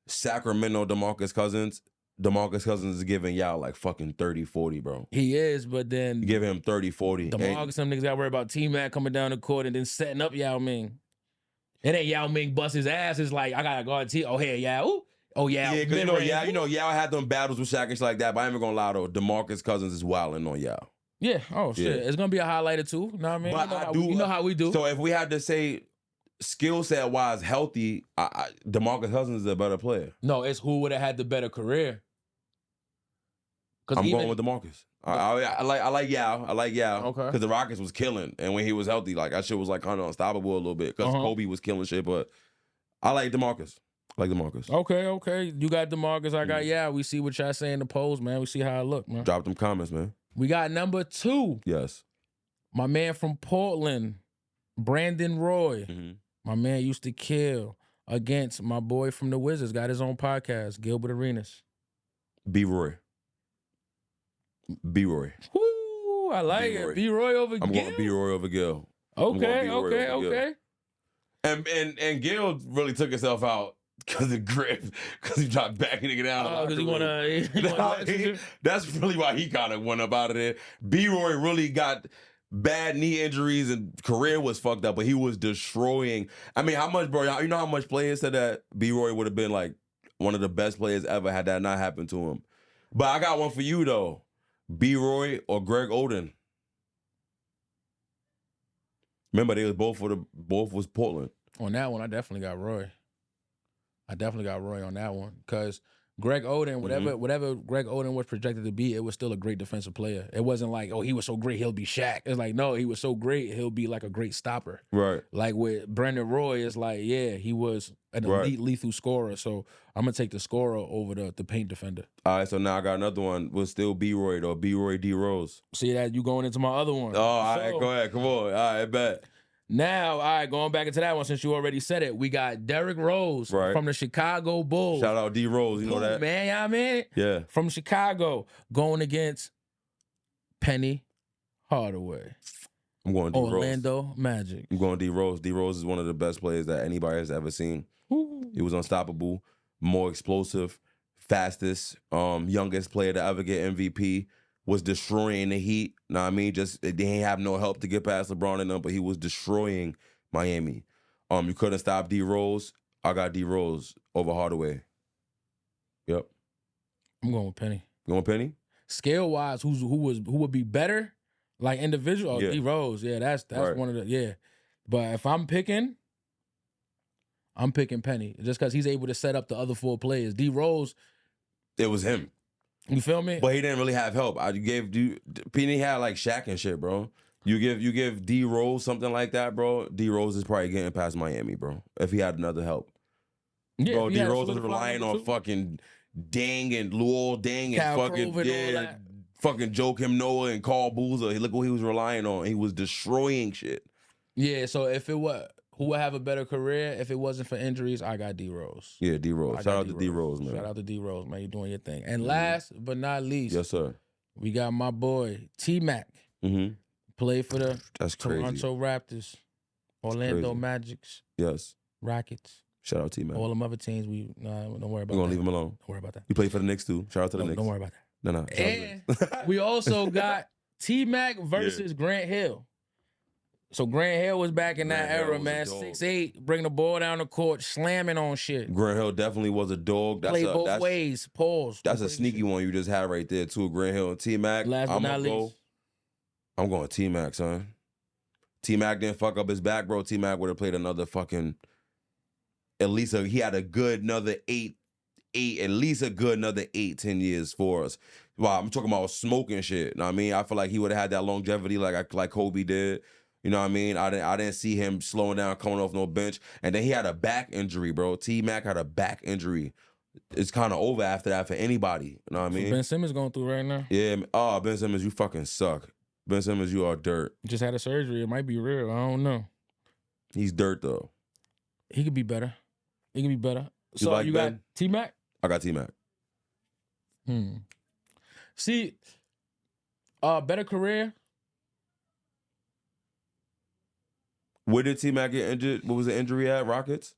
Sacramento DeMarcus Cousins. DeMarcus Cousins is giving Yao like fucking 30-40, bro. He is, but then you give him 30-40. DeMarcus, some niggas got to worry about T-Mac coming down the court and then setting up Yao Ming. It ain't Yao Ming bust his ass. It's like, I got to guard T. Oh, hey, Yao. Oh, yeah. Yeah, because Yao had them battles with Shaq and shit like that, but I ain't even going to lie, though. DeMarcus Cousins is wilding on Yao. Yeah. Oh, shit. Yeah. It's going to be a highlighter, too. You know what I mean? But you know how we do. So if we had to say skill set wise healthy, DeMarcus Cousins is a better player. No, it's who would have had the better career. I'm going with DeMarcus. I like Yao. I like Yao. Okay. Because the Rockets was killing, and when he was healthy, like that shit was like kind of unstoppable a little bit. Because Kobe was killing shit, but I like DeMarcus. Okay. You got DeMarcus. I got Yao. We see what y'all say in the polls, man. We see how it look, man. Drop them comments, man. We got number 2. Yes. My man from Portland, Brandon Roy. My man used to kill against my boy from the Wizards. Got his own podcast, Gilbert Arenas. B-Roy. Woo, I like it. B-Roy over Gil? I'm going B-Roy over Gil. Okay. And Gil really took himself out because of grip, because he dropped back and nigga down. Oh, because he want to... That's really why he kind of went up out of there. B-Roy really got... bad knee injuries and career was fucked up, but he was destroying. I mean, how much, bro? You know how much players said that B-Roy would have been like one of the best players ever had that not happened to him. But I got one for you though. B-Roy or Greg Oden? Remember, they was both was Portland. On that one, I definitely got Roy. I definitely got Roy on that one because Greg Oden, whatever Greg Oden was projected to be, it was still a great defensive player. It wasn't like, oh, he was so great, he'll be Shaq. It's like, no, he was so great, he'll be like a great stopper. Right. Like with Brandon Roy, it's like, yeah, he was an elite lethal scorer. So I'm gonna take the scorer over the paint defender. All right, so now I got another one. Will still B-Roy though. B-Roy D Rose. See that? You going into my other one. Oh, all right, go ahead. Come on. All right, bet. Now, all right, going back into that one since you already said it, we got Derrick Rose from the Chicago Bulls. Shout out D Rose, you know that? Man, yeah, man. Yeah. From Chicago, going against Penny Hardaway. I'm going D Rose. Orlando Magic. I'm going D Rose. D Rose is one of the best players that anybody has ever seen. Ooh. He was unstoppable, more explosive, fastest, youngest player to ever get MVP. Was destroying the Heat. Know what I mean? Just they didn't have no help to get past LeBron and them, but he was destroying Miami. You couldn't stop D Rose. I got D Rose over Hardaway. Yep. I'm going with Penny. You going Penny? Scale wise, who would be better? Like individual? Oh, Yeah. D Rose. Yeah, that's Right. one of the But if I'm picking Penny just because he's able to set up the other four players. D Rose, It was him. you feel me? But he didn't really have help. Penny had like Shaq and shit, bro. You give D Rose something like that, bro. D Rose is probably getting past Miami, bro. If he had another help. Yeah, Bro, if he D had a Rose was solidified relying number on two. fucking Dang and Luol Deng and Cal fucking Crowder and all that. fucking Joakim Noah and Carl Boozer. Look what he was relying on. He was destroying shit. Yeah, so if it was who would have a better career if it wasn't for injuries, I got D Rose. Yeah, D Rose. Shout out to D Rose, man. Shout out to D Rose, man. You doing your thing. And last but not least, Yes, sir. we got my boy T Mac. Mm-hmm. Played for the That's crazy. Toronto Raptors, Orlando crazy. Magics, Yes. Rockets, Shout out T man. all them other teams. Don't worry about We're gonna that. leave him alone. Don't worry about that. You play for the Knicks too. Shout out to the Knicks. Don't worry about that. No. Shout out to the And Knicks. we also got T Mac versus Grant Hill. So Grant Hill was back in that Grant Hill era, was man. a dog. 6'8", bring the ball down the court, slamming on shit. Grant Hill definitely was a dog. Play both ways. Pause. That's a sneaky one you just had right there too. Grant Hill and T Mac. Last but not least. I'm going T Mac, son. T Mac didn't fuck up his back, bro. T Mac would have played another fucking. At least he had a good another 10 years for us. Wow, I'm talking about smoking shit. You know what I mean? I feel like he would have had that longevity like Kobe did. You know what I mean? I didn't see him slowing down, coming off no bench. And then he had a back injury, bro. T-Mac had a back injury. It's kind of over after that for anybody. You know what I mean? Ben Simmons going through right now. Yeah. Oh, Ben Simmons, you fucking suck. Ben Simmons, you are dirt. Just had a surgery. It might be real. I don't know. He's dirt, though. He could be better. He could be better. So like you got Ben? T-Mac? I got T-Mac. See, better career. Where did T-Mac get injured? What was the injury at? Rockets?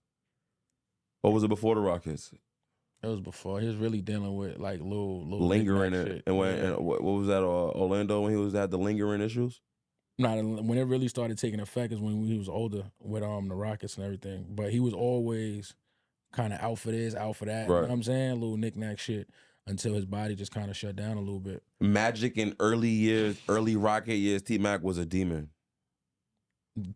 Or was it before the Rockets? It was before. He was really dealing with like little Lingering knick-knack it. shit. And Yeah. and what was that? Orlando when he had the lingering issues? Nah, when it really started taking effect is when he was older with the Rockets and everything. But he was always kind of out for this, out for that. You know Right. what I'm saying? Little knick-knack shit until his body just kind of shut down a little bit. Magic in early Rocket years, T-Mac was a demon.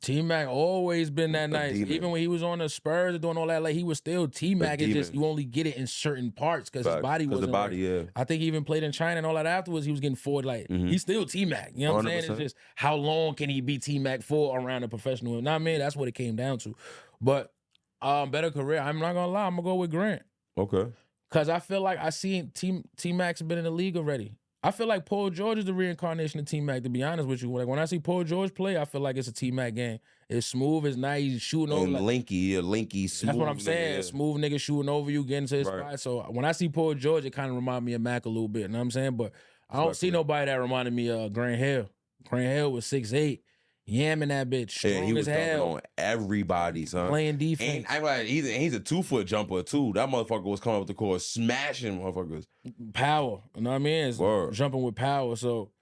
T-Mac always been that nice. demon. Even when he was on the Spurs and doing all that, like he was still T-Mac. It's just demon. you only get it in certain parts because his body Because wasn't. the body, right. yeah. I think he even played in China and all that afterwards. He was getting forward. Like he's still T-Mac. You know what I'm saying? 100%. It's just how long can he be T-Mac for around a professional? You know what I mean? That's what it came down to. But better career. I'm not gonna lie. I'm gonna go with Grant. Okay. Cause I feel like I seen T-Mac's been in the league already. I feel like Paul George is the reincarnation of T-Mac, to be honest with you. Like when I see Paul George play, I feel like it's a T-Mac game. It's smooth, it's nice, he's shooting over. And Like, Linky, smooth. that's what I'm saying. nigga. Smooth nigga shooting over you, getting to his Right. spot. So when I see Paul George, it kind of remind me of Mac a little bit. You know what I'm saying? But I don't see Respectfully. nobody that reminded me of Grant Hill. Grant Hill was 6'8", yamming that bitch, strong Yeah, he was as dumping hell, on everybody, son. playing defense. And I'm like, he's a 2-foot jumper too. That motherfucker was coming up the court, smashing motherfuckers. Power. You know what I mean? It's Word. jumping with power. So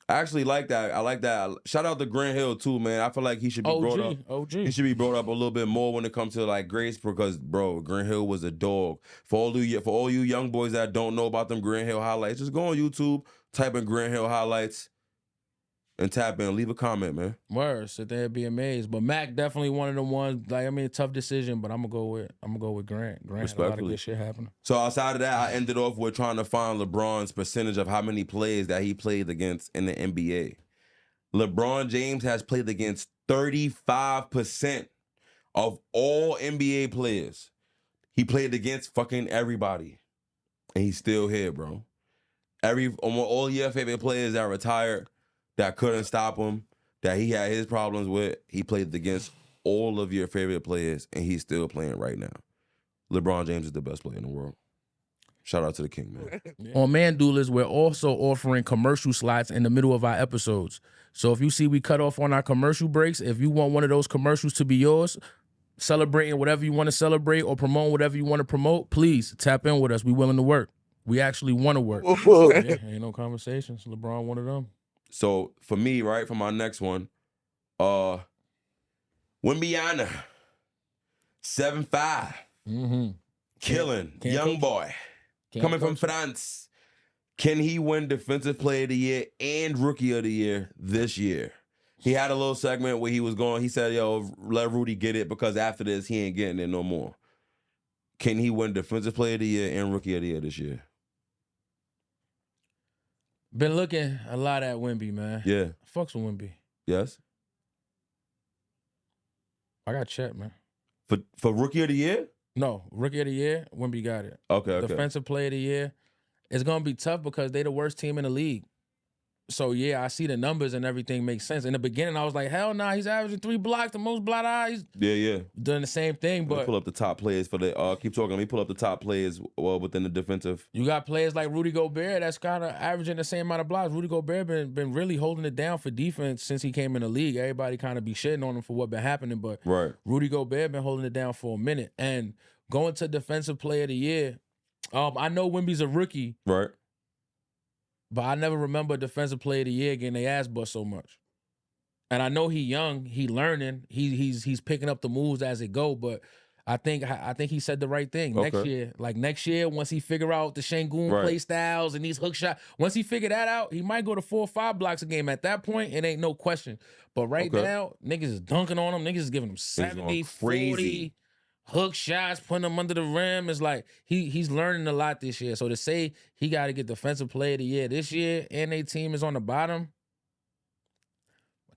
I actually like that. I like that. Shout out to Grant Hill too, man. I feel like he should be brought up. OG. He should be brought up a little bit more when it comes to like grace, because bro, Grant Hill was a dog. For all you young boys that don't know about them Grant Hill highlights, just go on YouTube, type in Grant Hill highlights, and tap in. Leave a comment, man. Word, sit there and be amazed. But Mac definitely one of the ones. Like, I mean, tough decision, but I'm gonna go with Grant. Grant had a lot of good shit happening. So outside of that, I ended off with trying to find LeBron's percentage of how many plays that he played against in the NBA. LeBron James has played against 35% of all NBA players. He played against fucking everybody, and he's still here, bro. All your favorite players that retired, that couldn't stop him, that he had his problems with, he played against all of your favorite players, and he's still playing right now. LeBron James is the best player in the world. Shout out to the king, man. Yeah. On Mandoolers, we're also offering commercial slots in the middle of our episodes. So if you see we cut off on our commercial breaks, if you want one of those commercials to be yours, celebrating whatever you want to celebrate or promote whatever you want to promote, please tap in with us. We willing to work. We actually want to work. Yeah, ain't no conversations. LeBron one of them. So for me, right, for my next one, Wemby 7'5", killing, young boy, coming from France. Can he win Defensive Player of the Year and Rookie of the Year this year? He had a little segment where he said, yo, let Rudy get it, because after this, he ain't getting it no more. Can he win Defensive Player of the Year and Rookie of the Year this year? Been looking a lot at Wemby, man. Yeah. Fucks with Wemby. Yes? I got checked, man. For Rookie of the Year? No, Rookie of the Year, Wemby got it. Okay. Defensive Player of the Year, it's going to be tough because they the worst team in the league. So, yeah, I see the numbers and everything makes sense. In the beginning, I was like, hell nah, he's averaging 3 blocks, the most block eyes. Yeah. Doing the same thing, but... Pull up the top players for the... keep talking. Let me pull up the top players within the defensive. You got players like Rudy Gobert that's kind of averaging the same amount of blocks. Rudy Gobert been really holding it down for defense since he came in the league. Everybody kind of be shitting on him for what been happening, but right. Rudy Gobert been holding it down for a minute. And going to Defensive Player of the Year, I know Wemby's a rookie. Right. But I never remember Defensive Player of the Year getting their ass bust so much. And I know he young, he learning, he's picking up the moves as it go. But I think he said the right thing. Okay. Next year, once he figure out the Şengün play styles and these hook shots, once he figure that out, he might go to 4 or 5 blocks a game. At that point, it ain't no question. But right now, niggas is dunking on him. Niggas is giving him 70, 40. Hook shots, putting him under the rim. It's like he's learning a lot this year. So to say he got to get Defensive Player of the Year this year and their team is on the bottom,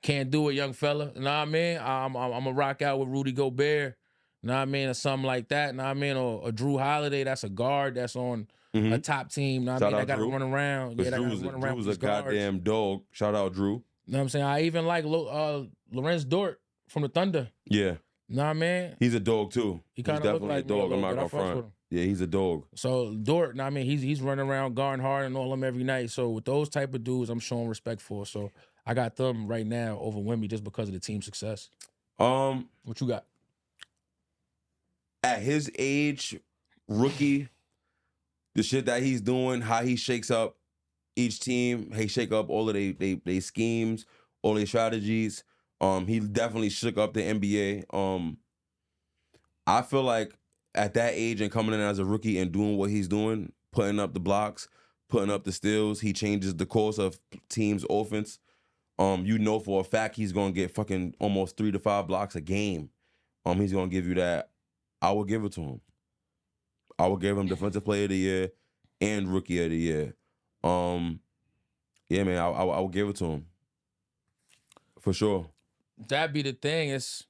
can't do it, young fella. You know what I mean? I'm going to rock out with Rudy Gobert. You know what I mean? Or something like that. You know what I mean? Or Drew Holiday, that's a guard that's on a top team. You know what I mean? That got to run around. Yeah, that got to run around. Drew's a goddamn dog. Shout out Drew. You know what I'm saying? I even like Lorenz Dort from the Thunder. Yeah. Know what I mean? He's a dog too. He kind of definitely like a dog. I'm not gonna front. Yeah, he's a dog. So Dort, know what I mean, he's running around guarding hard and all them every night. So with those type of dudes, I'm showing respect for. So I got them right now over Wemby just because of the team success. What you got? At his age, rookie, the shit that he's doing, how he shakes up each team, he shake up all of they schemes, all their strategies. He definitely shook up the NBA. I feel like at that age and coming in as a rookie and doing what he's doing, putting up the blocks, putting up the steals, he changes the course of teams' offense. You know for a fact he's gonna get fucking almost 3 to 5 blocks a game. He's gonna give you that. I will give it to him. I will give him Defensive Player of the Year and Rookie of the Year. Yeah, man, I will give it to him for sure. That be the thing. It's,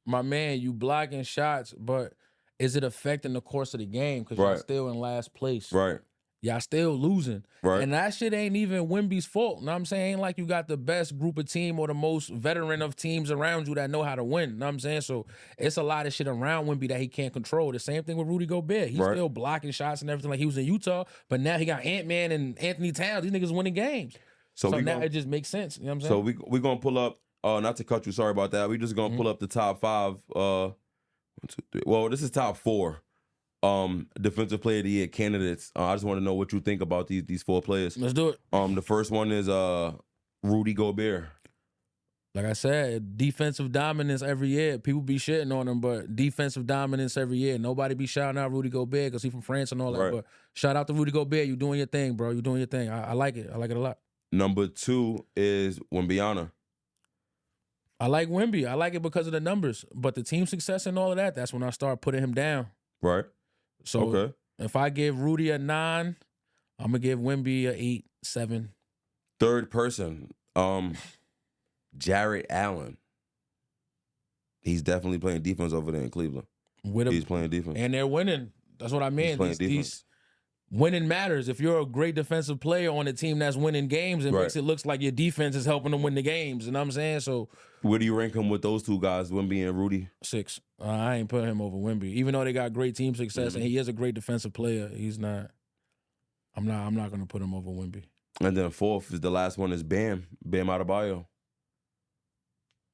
my man, you blocking shots, but is it affecting the course of the game? Because you're still in last place. Right. Y'all still losing. Right. And that shit ain't even Wemby's fault. You know what I'm saying? Ain't like you got the best group of team or the most veteran of teams around you that know how to win. You know what I'm saying? So it's a lot of shit around Wemby that he can't control. The same thing with Rudy Gobert. He's still blocking shots and everything like he was in Utah, but now he got Ant-Man and Anthony Towns. These niggas winning games. So now it just makes sense. You know what I'm saying? So we're going to pull up, not to cut you, sorry about that. We're just going to pull up the top 5. 1, 2, 3. Well, this is top 4 Defensive Player of the Year candidates. I just want to know what you think about these 4 players. Let's do it. The first one is Rudy Gobert. Like I said, defensive dominance every year. People be shitting on him, but defensive dominance every year. Nobody be shouting out Rudy Gobert because he's from France and all that. Right. But shout out to Rudy Gobert. You doing your thing, bro. You doing your thing. I like it. I like it a lot. Number 2 is Wembanyama. I like Wemby. I like it because of the numbers. But the team success and all of that, that's when I start putting him down. Right. So Okay. if I give Rudy a 9, I'm going to give Wemby a 8, 7. Third person, Jarrett Allen. He's definitely playing defense over there in Cleveland. He's playing defense. And they're winning. That's what I mean. He's playing defense. Winning matters. If you're a great defensive player on a team that's winning games, it makes it look like your defense is helping them win the games. You know what I'm saying? So where do you rank him with those 2 guys, Wemby and Rudy? 6. I ain't putting him over Wemby. Even though they got great team success Mm-hmm. and he is a great defensive player, he's not. I'm not going to put him over Wemby. And then 4th is the last one is Bam Adebayo.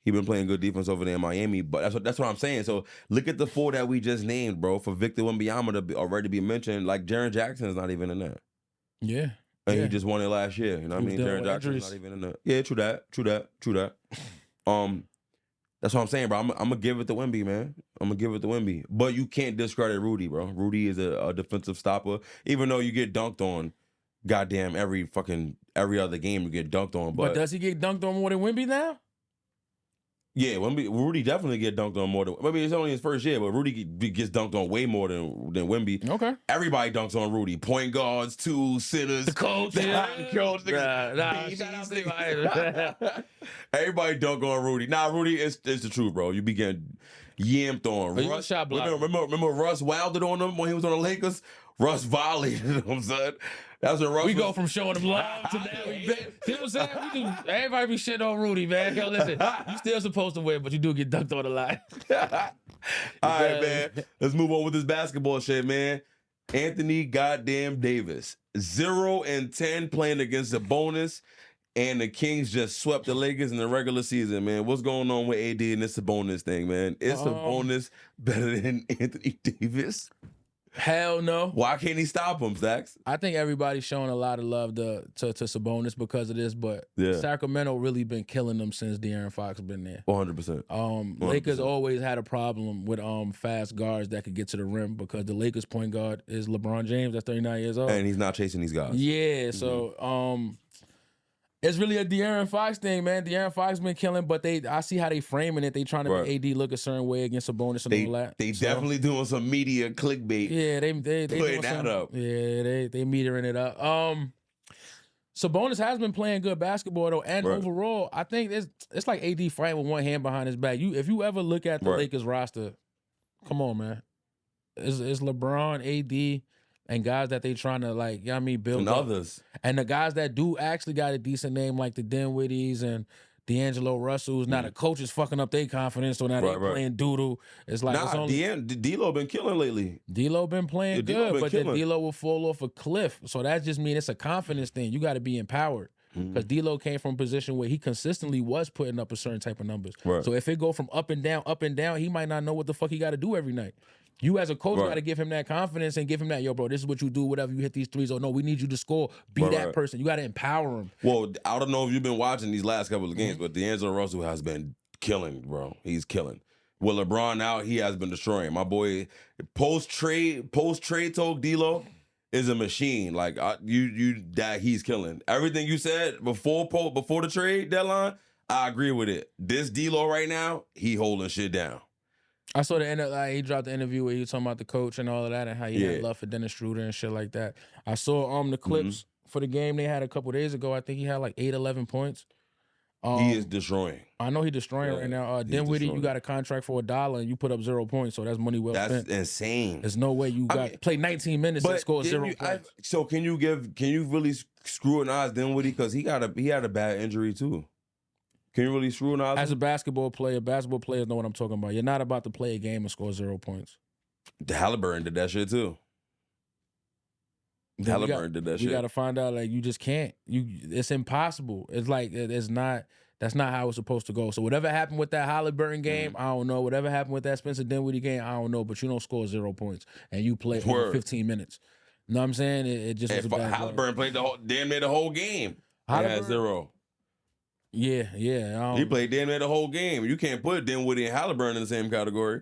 He been playing good defense over there in Miami, but that's what I'm saying. So look at the 4 that we just named, bro. For Victor Wembanyama to already be mentioned, like Jaren Jackson is not even in there. Yeah. And he just won it last year. You know what I mean? Jaren Jackson's not even in there. Yeah, true that. That's what I'm saying, bro. I'm gonna give it to Wemby, man. I'm gonna give it to Wemby. But you can't discredit Rudy, bro. Rudy is a defensive stopper. Even though you get dunked on, goddamn every other game you get dunked on. But does he get dunked on more than Wemby now? Yeah, Rudy definitely get dunked on more than. Maybe it's only his first year, but Rudy gets dunked on way more than Wemby. Okay. Everybody dunks on Rudy. Point guards, 2 centers, The coach. coach. Everybody dunk on Rudy. Nah, Rudy is the truth, bro. You be getting yamped on. But Russ, shot blocker. Remember Russ wilded on him when he was on the Lakers? Russ violated him, son. That's what Russ We go from showing him love to now. You know what I'm saying? Everybody be shitting on Rudy, man. Yo, listen, you still supposed to win, but you do get dunked on a lot. All right, man. Let's move on with this basketball shit, man. Anthony goddamn Davis. 0-10 playing against the bonus, and the Kings just swept the Lakers in the regular season, man. What's going on with AD and this Sabonis thing, man? Is Sabonis better than Anthony Davis? Hell no. Why can't he stop him, Stacks? I think everybody's showing a lot of love to Sabonis because of this, but Sacramento really been killing them since De'Aaron Fox been there. 100%. Lakers always had a problem with fast guards that could get to the rim because the Lakers point guard is LeBron James, that's 39 years old. And he's not chasing these guys. Yeah, so it's really a De'Aaron Fox thing, man. De'Aaron Fox been killing, but I see how they framing it. They trying to make AD look a certain way against Sabonis and all that. They definitely doing some media clickbait. Yeah, they putting that up. Yeah, they metering it up. Sabonis has been playing good basketball though, and overall, I think it's like AD fighting with one hand behind his back. If you ever look at the Lakers roster, come on, man, it's LeBron, AD. And guys that they trying to build and up. Others. And the guys that do actually got a decent name like the Dinwiddies and D'Angelo Russells. Now the coach is fucking up their confidence, so now they playing doodle. It's like D'Lo been killing lately. D'Lo been playing good, but then D'Lo will fall off a cliff. So that just means it's a confidence thing. You got to be empowered. Because D'Lo came from a position where he consistently was putting up a certain type of numbers. So if it go from up and down, he might not know what the fuck he got to do every night. You as a coach got to give him that confidence and give him that, yo, bro, this is what you do, whatever you hit these threes. Oh, no, we need you to score. Be that person. You got to empower him. Well, I don't know if you've been watching these last couple of games, but D'Angelo Russell has been killing, bro. He's killing. With LeBron out, he has been destroying. My boy, post-trade talk, D'Lo is a machine. Like, he's killing. Everything you said before the trade deadline, I agree with it. This D'Lo right now, he holding shit down. I saw the end of he dropped the interview where he was talking about the coach and all of that and how he had love for Dennis Schroeder and shit like that. I saw the clips for the game they had a couple days ago. I think he had like 8-11 points. He is destroying. I know he's destroying right now. Dinwiddie, you got a contract for $1 and you put up 0 points, so that's money well spent. That's insane. There's no way you play 19 minutes and score 0 points. So can you really scrutinize Dinwiddie because he had a bad injury too? Can you really scrutinize him? As a basketball players know what I'm talking about. You're not about to play a game and score 0 points. Halliburton did that shit too. Halliburton did that shit. We got to find out, like, you just can't. It's impossible. It's like, that's not how it's supposed to go. So whatever happened with that Halliburton game, I don't know. Whatever happened with that Spencer Dinwiddie game, I don't know. But you don't score 0 points and you play over 15 minutes. You know what I'm saying? It just was a bad Halliburton played damn near the whole game. He had 0. Yeah. He played damn near the whole game. You can't put Dinwiddie and Halliburton in the same category.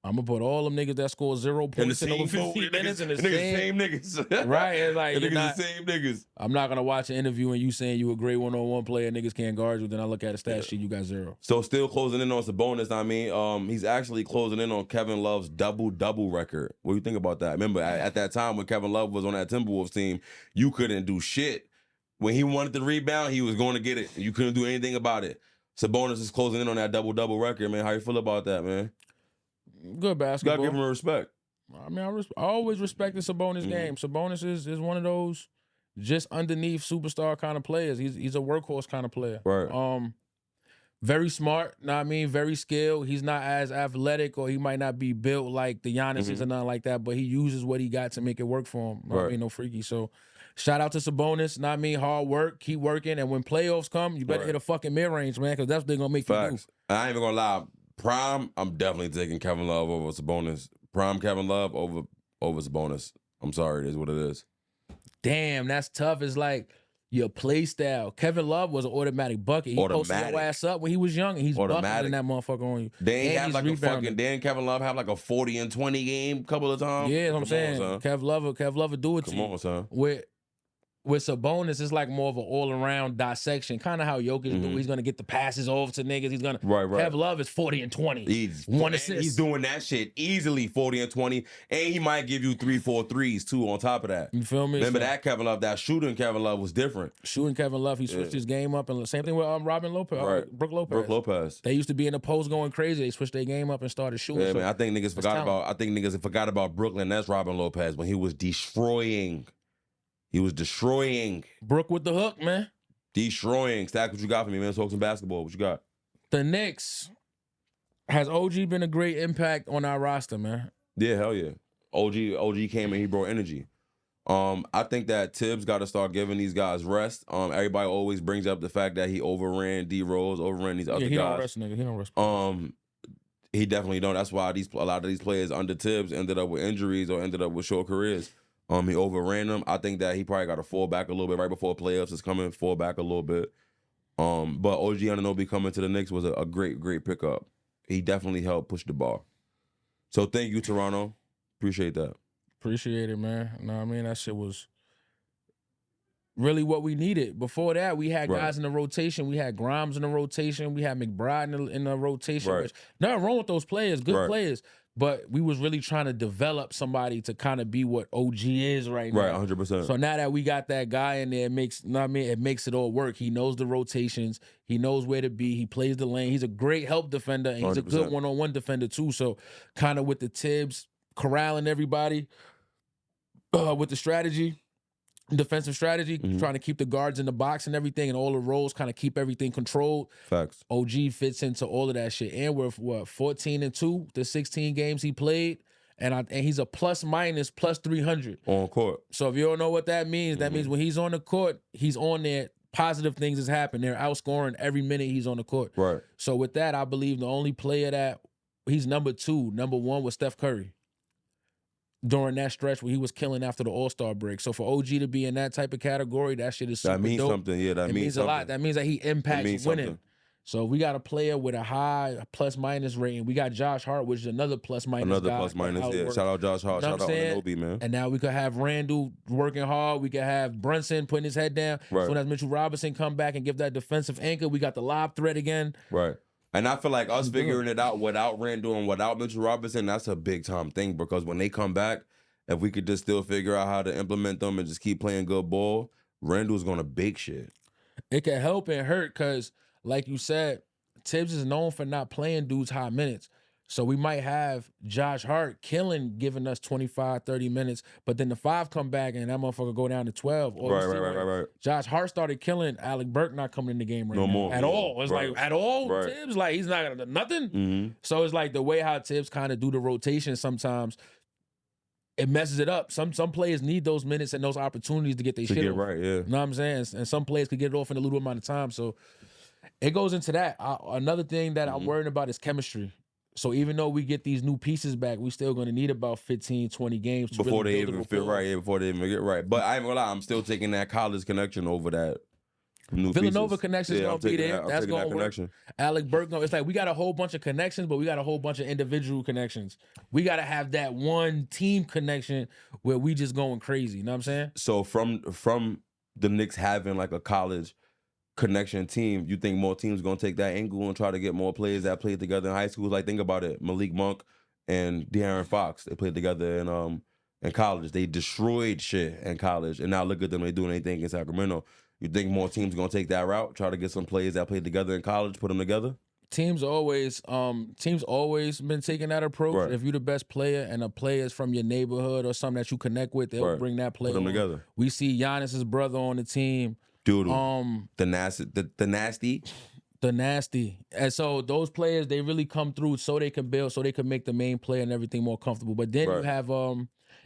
I'm gonna put all them niggas that score 0 points in over 15 minutes in the same niggas. Right? And like, the same niggas. I'm not gonna watch an interview and you saying you a great one-on-one player, niggas can't guard you. Then I look at the stat sheet, you got 0. So still closing in on Sabonis. I mean, he's actually closing in on Kevin Love's double-double record. What do you think about that? Remember, at that time when Kevin Love was on that Timberwolves team, you couldn't do shit. When he wanted the rebound, he was going to get it. You couldn't do anything about it. Sabonis is closing in on that double-double record, man. How you feel about that, man? Good basketball. You gotta give him respect. I mean, I always respected Sabonis' game. Sabonis is one of those just underneath superstar kind of players. He's a workhorse kind of player. Right. Very smart, know what I mean? Very skilled. He's not as athletic, or he might not be built like the Giannis or nothing like that, but he uses what he got to make it work for him. Right. I mean, no freaky. So shout out to Sabonis, know what I mean? Hard work, keep working, and when playoffs come, you better hit a fucking mid-range, man, because that's what they're going to make you do. I ain't even going to lie. Prime, I'm definitely taking Kevin Love over Sabonis. Prime Kevin Love over Sabonis. I'm sorry, it is what it is. Damn, that's tough. It's like your play style. Kevin Love was an automatic bucket. He posted your ass up when he was young, and he's bucketing that motherfucker on you. Didn't Kevin Love have like a 40 and 20 game a couple of times? Yeah, that's what I'm saying. Kev Love would do it to you. Come on, son. With Sabonis, it's like more of an all-around dissection, kind of how Jokic do. He's going to get the passes over to niggas. He's going to Kev Love is 40 and 20. He's 1 assist. He's doing that shit easily, 40 and 20, and he might give you 3-4 threes too on top of that. You feel me? Remember that Kevin Love, that shooting Kevin Love was different. Shooting Kevin Love, he switched his game up, and same thing with Robin Lopez, Brook Lopez. They used to be in the post going crazy. They switched their game up and started shooting. Yeah, man, I think niggas forgot about Brooklyn. That's Robin Lopez when he was destroying. He was destroying. Brook with the hook, man. Destroying. Stack, what you got for me, man? Talk some basketball. What you got? The Knicks. Has OG been a great impact on our roster, man? Yeah, hell yeah. OG came and he brought energy. I think that Tibbs got to start giving these guys rest. Everybody always brings up the fact that he overran D Rose, overran these other guys. He don't rest, nigga. He don't rest. He definitely don't. That's why a lot of these players under Tibbs ended up with injuries or ended up with short careers. He overran them. I think that he probably got to fall back a little bit right before playoffs is coming. Fall back a little bit. But OG Anunoby coming to the Knicks was a great pickup. He definitely helped push the bar. So thank you, Toronto. Appreciate that. Appreciate it, man. No, I mean, that shit was really what we needed. Before that, we had guys in the rotation. We had Grimes in the rotation. We had McBride in the rotation. Which, nothing wrong with those players, good players. But we was really trying to develop somebody to kind of be what OG is right now. Right, 100%. So now that we got that guy in there, it makes it all work. He knows the rotations. He knows where to be. He plays the lane. He's a great help defender, and he's 100%. A good one-on-one defender too. So kind of with the Tibbs, corralling everybody with the strategy, defensive strategy, trying to keep the guards in the box and everything, and all the roles, kind of keep everything controlled. Facts. OG fits into all of that shit. And we're 14-2, the 16 games he played, and he's a plus 300 on court. So if you don't know what that means, that means when he's on the court, he's on there. Positive things has happened. They're outscoring every minute he's on the court. Right. So with that, I believe the only player that he's number 2, number 1 was Steph Curry. During that stretch where he was killing after the All-Star break. So for OG to be in that type of category, that shit is super dope. That means something, yeah. That means a lot. That means that he impacts winning. So we got a player with a high plus-minus rating. We got Josh Hart, which is another plus-minus guy. Another plus-minus, yeah. Shout out Josh Hart. Shout out Anunoby, man. And now we could have Randall working hard. We could have Brunson putting his head down. Right. So as Mitchell Robinson come back and give that defensive anchor, we got the lob threat again. Right. And I feel like us figuring it out without Randall and without Mitchell Robinson, that's a big-time thing because when they come back, if we could just still figure out how to implement them and just keep playing good ball, Randall's going to bake shit. It can help and hurt because, like you said, Tibbs is known for not playing dudes high minutes. So we might have Josh Hart giving us 25, 30 minutes, but then the 5 come back and that motherfucker go down to 12. Right. Josh Hart started killing Alec Burke not coming in the game no more at all. It's like, at all? Right. Tibbs, like, he's not going to do nothing. So it's like the way how Tibbs kind of do the rotation sometimes, it messes it up. Some players need those minutes and those opportunities to get their shit off. Right, yeah. You know what I'm saying? And some players could get it off in a little amount of time. So it goes into that. Another thing that I'm worrying about is chemistry. So even though we get these new pieces back, we still going to need about 15, 20 games to before really they build even a fit rapport. right. Yeah, before they even get right. But I ain't gonna lie, I'm still taking that college connection over that. New Villanova pieces. connection's Yeah, gonna I'm be taking there. that- I'm That's taking gonna that work. connection. Alec Burke, it's like we got a whole bunch of connections, but we got a whole bunch of individual connections. We got to have that one team connection where we just going crazy. You know what I'm saying? So from the Knicks having like a college connection team, you think more teams gonna take that angle and try to get more players that played together in high school? Like think about it, Malik Monk and De'Aaron Fox, they played together in college. They destroyed shit in college, and now look at them, they doing anything in Sacramento. You think more teams gonna take that route, try to get some players that played together in college, put them together? Teams always been taking that approach. Right. If you're the best player and a player is from your neighborhood or something that you connect with, they'll Right. bring that player Put them on. together. We see Giannis's brother on the team. Dude, the nasty. The nasty. And so those players, they really come through so they can build, so they can make the main player and everything more comfortable. But then you Right. have,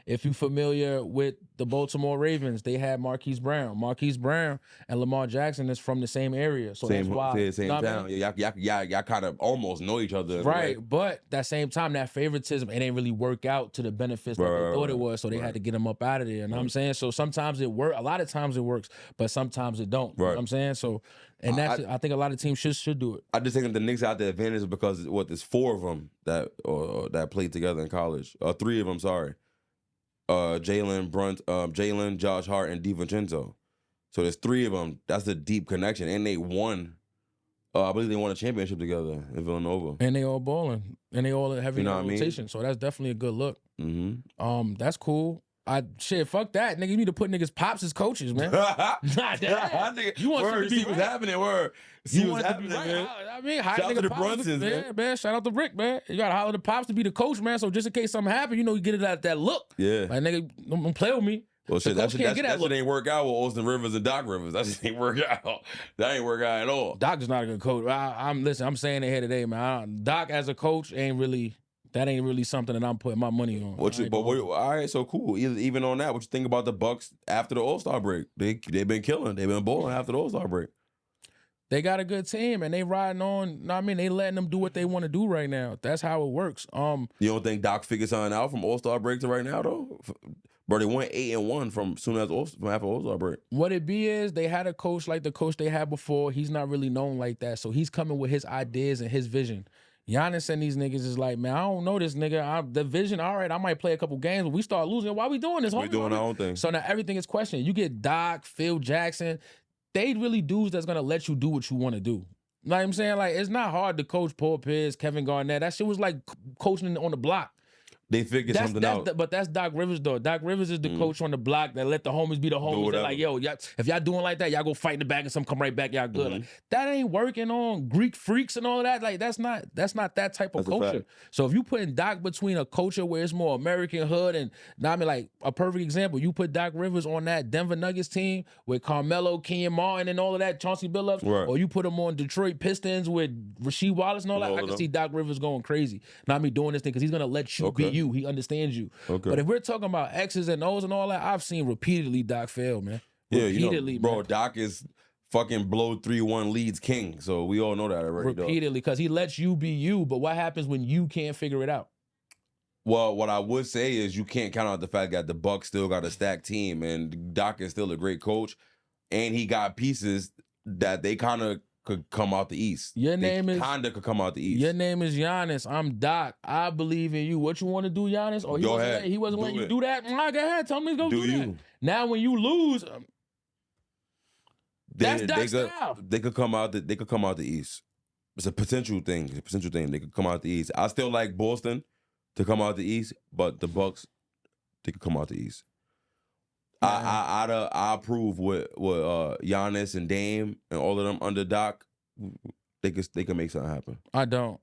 if you're familiar with the Baltimore Ravens, they had Marquise Brown. Marquise Brown and Lamar Jackson is from the same area. So that's why. Same you know what I town. mean? Y'all kind of almost know each other. Right, but that same time, that favoritism, it ain't really work out to the benefits that they thought it was, so they had to get them up out of there. You know what I'm saying? So sometimes it works. A lot of times it works, but sometimes it don't. You know what I'm saying? So, and that's I think a lot of teams should do it. I just think the Knicks out the advantage because there's 4 of them that played together in college. 3 of them, sorry. Jalen, Josh Hart, and DiVincenzo. So there's 3 of them. That's a deep connection, and they won. I believe they won a championship together in Villanova. And they all balling, and they all heavy You know what I mean? rotation. So that's definitely a good look. Mm-hmm. That's cool. Fuck that, nigga. You need to put niggas pops as coaches, man. You want word, to be see what's right. happening, word. See You what's want it to be happening, right. man. I mean, Shout out to the pops, Brunsons, man. Shout out to Rick, man. You gotta holler the pops to be the coach, man. So just in case something happen, you get it that look. Yeah. Like nigga, don't play with me. Well, shit, that coach can't shit get that look. ain't work out with Austin Rivers and Doc Rivers. That just ain't work out. That ain't work out at all. Doc is not a good coach. I'm saying it here today, man. Doc as a coach ain't really something that I'm putting my money on. All right, so cool. Even on that, what you think about the Bucks after the All-Star break? They've been killing. They've been balling after the All-Star break. They got a good team and they riding on. I mean, they letting them do what they want to do right now. That's how it works. You don't think Doc figured something out from All-Star break to right now though? Bro, they went 8-1 from after All-Star break. What it be is they had a coach like the coach they had before. He's not really known like that, so he's coming with his ideas and his vision. Giannis and these niggas is like, man, I don't know this nigga. The vision, all right, I might play a couple games, but we start losing. Why we doing this? We doing our own thing. So now everything is questioned. You get Doc, Phil Jackson. They really dudes that's gonna let you do what you want to do. You know what I'm saying? Like, it's not hard to coach Paul Pierce, Kevin Garnett. That shit was like coaching on the block. They figured something out. But that's Doc Rivers, though. Doc Rivers is the coach on the block that let the homies be the homies. They're like, yo, if y'all doing like that, y'all go fight in the back and some come right back, y'all good. Like, that ain't working on Greek freaks and all of that. Like, that's not that type of culture. So if you putting Doc between a culture where it's more American hood and, I mean, like, a perfect example, you put Doc Rivers on that Denver Nuggets team with Carmelo, Kenyon Martin and all of that, Chauncey Billups, or you put him on Detroit Pistons with Rasheed Wallace and all that, I can see Doc Rivers going crazy. Not me doing this thing because he's going to let you be you. He understands you. But if we're talking about X's and O's and all that, I've seen repeatedly Doc fail, man. Repeatedly, bro. Man. Doc is fucking blow 3-1 leads king, so we all know that already. Repeatedly, because he lets you be you. But what happens when you can't figure it out? Well, what I would say is you can't count out the fact that the Bucks still got a stacked team, and Doc is still a great coach, and he got pieces that they kind of could come out the East. Could come out the East. Your name is Giannis. I'm Doc. I believe in you. What you want to do, Giannis? Or he wasn't letting you do that? Go ahead. Tell me to go do that. Now when you lose, that's Doc's style. They could come out the East. It's a potential thing. They could come out the East. I still like Boston to come out the East, but the Bucks, they could come out the East. I approve with Giannis and Dame and all of them under Doc. They can make something happen. I don't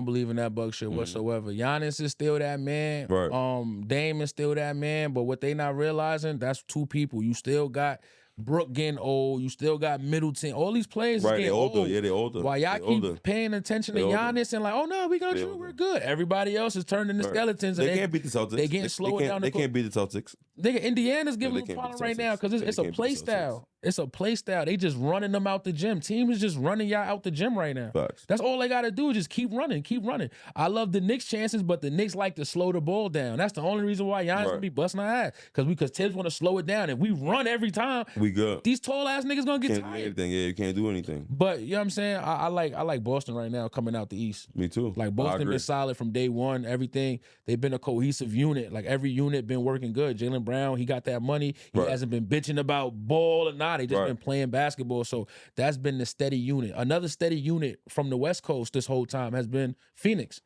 believe in that Buck shit whatsoever. Giannis is still that man. Right. Dame is still that man. But what they not realizing, that's two people. You still got Brooke getting old. You still got Middleton. All these players is Right, getting they older. old. Yeah, they older. While y'all They keep older. paying attention to They older. Giannis and like, oh no, we got They you, older. we're good. Everybody else is turning into Right. skeletons. And They can't beat the Celtics. They getting slower down the They court. can't beat the Celtics. Indiana's giving they them can't beat problem the right now Celtics. because Yeah, it's they a can't play beat the Celtics. style. It's a play style. They just running them out the gym. Team is just running y'all out the gym right now. Facts. That's all they got to do is just keep running, keep running. I love the Knicks' chances, but the Knicks like to slow the ball down. That's the only reason why Giannis gonna be busting our ass because Tibbs want to slow it down. If we run every time, We good. these tall ass niggas gonna get Can't do tired. anything. Yeah, you can't do anything. But you know what I'm saying? I like Boston right now coming out the East. Me too. Like I Boston agree. been solid from day one. Everything they've been a cohesive unit. Like every unit been working good. Jaylen Brown, he got that money. He Right. hasn't been bitching about ball or not. He just Right. been playing basketball. So that's been the steady unit. Another steady unit from the West Coast this whole time has been Phoenix.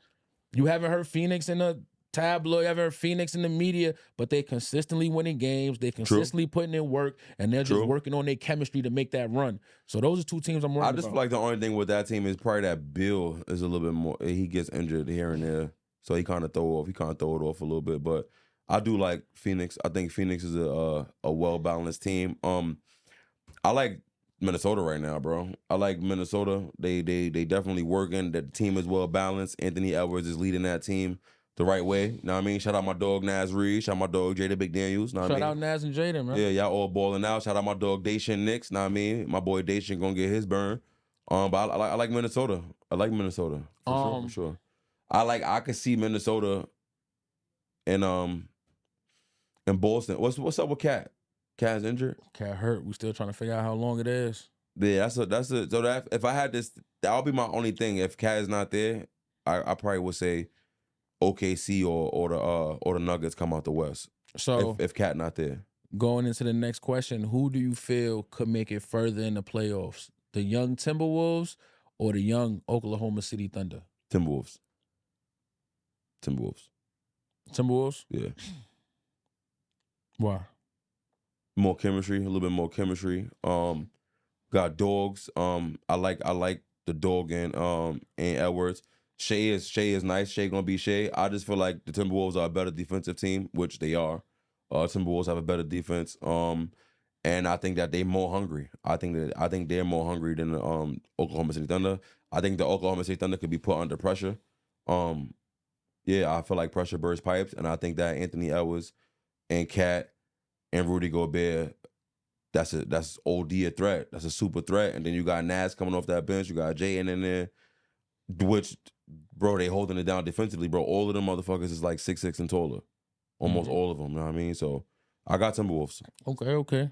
You haven't heard Phoenix in the tabloid, you haven't heard Phoenix in the media, but they consistently winning games. They consistently putting in work, and they're just True. working on their chemistry to make that run. So those are two teams I'm worried I just about. feel like the only thing with that team is probably that Bill is a little bit more. He gets injured here and there, so he kind of throw it off a little bit. But I do like Phoenix. I think Phoenix is a well balanced team. I like Minnesota right now, bro. I like Minnesota. They definitely working. The team is well balanced. Anthony Edwards is leading that team the right way. Know what I mean? Shout out my dog Naz Reid. Shout out my dog Jada McDaniels. Know what I Shout mean? out Naz and Jaden, man. Yeah, y'all all balling out. Shout out my dog Dacian Nix. Know what I mean? My boy Dacian gonna get his burn. But I like Minnesota. I like Minnesota for sure. I could see Minnesota and Boston. What's up with Cat? Cat's injured. Cat hurt. We still trying to figure out how long it is. Yeah, that's it. So that if I had this, that would be my only thing. If Cat is not there, I probably would say OKC or the Nuggets come out the West. So If Cat not there, going into the next question, who do you feel could make it further in the playoffs? The young Timberwolves or the young Oklahoma City Thunder? Timberwolves. Timberwolves? Yeah, Why? more chemistry, a little bit more chemistry. Got dogs. I like the dog and Edwards. Shea is nice. Shea gonna be Shea. I just feel like the Timberwolves are a better defensive team, which they are. Timberwolves have a better defense. And I think that they're more hungry. I think they're more hungry than the Oklahoma City Thunder. I think the Oklahoma City Thunder could be put under pressure. Yeah, I feel like pressure bursts pipes, and I think that Anthony Edwards and Cat and Rudy Gobert, that's OD a threat. That's a super threat. And then you got Naz coming off that bench. You got Jaden in there, which, bro, they holding it down defensively, bro. All of them motherfuckers is like 6'6" and taller. Almost all of them, you know what I mean? So I got Timberwolves. Okay.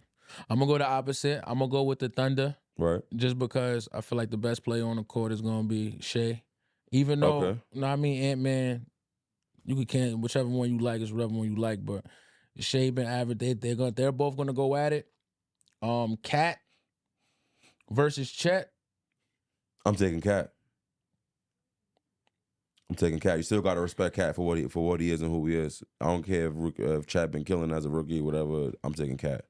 I'm going to go the opposite. I'm going to go with the Thunder. Right. Just because I feel like the best player on the court is going to be Shea. Even though, you know what I mean, Ant-Man, you can whichever one you like is whatever one you like, but Shea been average. They're both going to go at it. Cat versus Chet. I'm taking Cat. You still gotta respect Cat for what he is and who he is. I don't care if Chat been killing as a rookie or whatever. I'm taking Cat.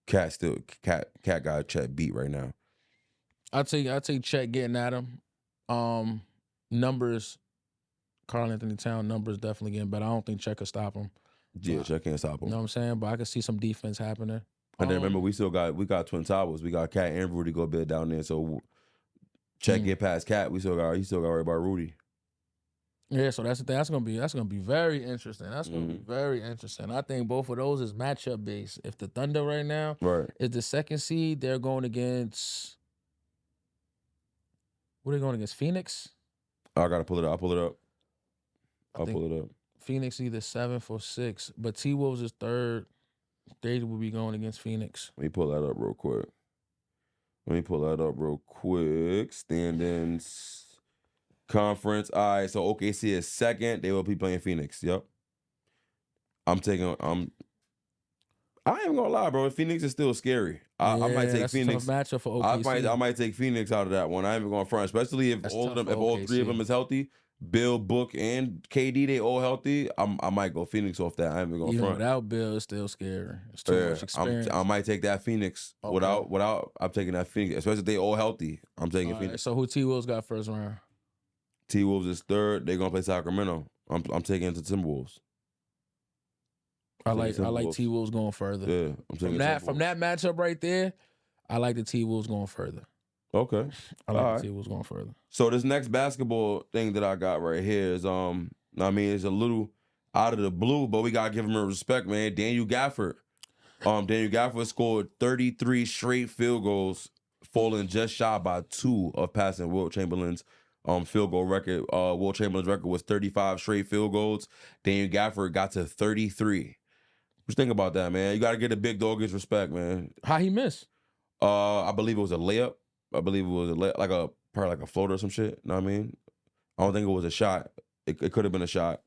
Cat got Chet beat right now. I take Chet getting at him. Numbers, Karl Anthony Towns numbers definitely getting better. I don't think Chet could stop him. Yeah, Chet can't stop him. You know what I'm saying? But I can see some defense happening. And then remember, we got Twin Towers. We got Cat and Rudy Gobert down there. So Chet get past Cat. He still got to worry about Rudy. Yeah, so that's the thing. That's gonna be very interesting. That's gonna be very interesting. I think both of those is matchup based. If the Thunder right now is the second seed, they're going against. What are they going against? Phoenix? I gotta pull it up. I'll pull it up. Phoenix either 7th or 6th, but T-Wolves is 3rd. They will be going against Phoenix. Let me pull that up real quick. Standings. Conference. All right, so OKC is 2nd. They will be playing Phoenix. Yep. I ain't even gonna lie, bro. Phoenix is still scary. I might take Phoenix. A tough matchup for OKC. I might take Phoenix out of that one. I ain't even going front, especially if That's all of them, tough if for all OKC. 3 of them is healthy. Bill, Book, and KD, they all healthy. I might go Phoenix off that. I ain't even going Even front. without Bill, it's still scary. It's too much experience. I might take that Phoenix. Okay. Without, I'm taking that Phoenix. Especially if they all healthy. I'm taking All Phoenix. right, so who T-Wolves got first round? T-Wolves is 3rd. They're gonna play Sacramento. I'm taking it to Timberwolves. I like Timberwolves. T Wolves going further. Yeah, I'm taking From that matchup right there, I like the T Wolves going further. Okay. I like All the T Wolves going further. So this next basketball thing that I got right here is I mean, it's a little out of the blue, but we gotta give him a respect, man. Daniel Gafford. Daniel Gafford scored 33 straight field goals, falling just shy by 2 of passing Wilt Chamberlain's field goal record. Wilt Chamberlain's record was 35 straight field goals. Daniel Gafford got to 33. What you think about that, man? You gotta get the big dog his respect, man. How he miss? I believe it was a layup. I believe it was probably like a floater or some shit. You know what I mean? I don't think it was a shot. It could have been a shot,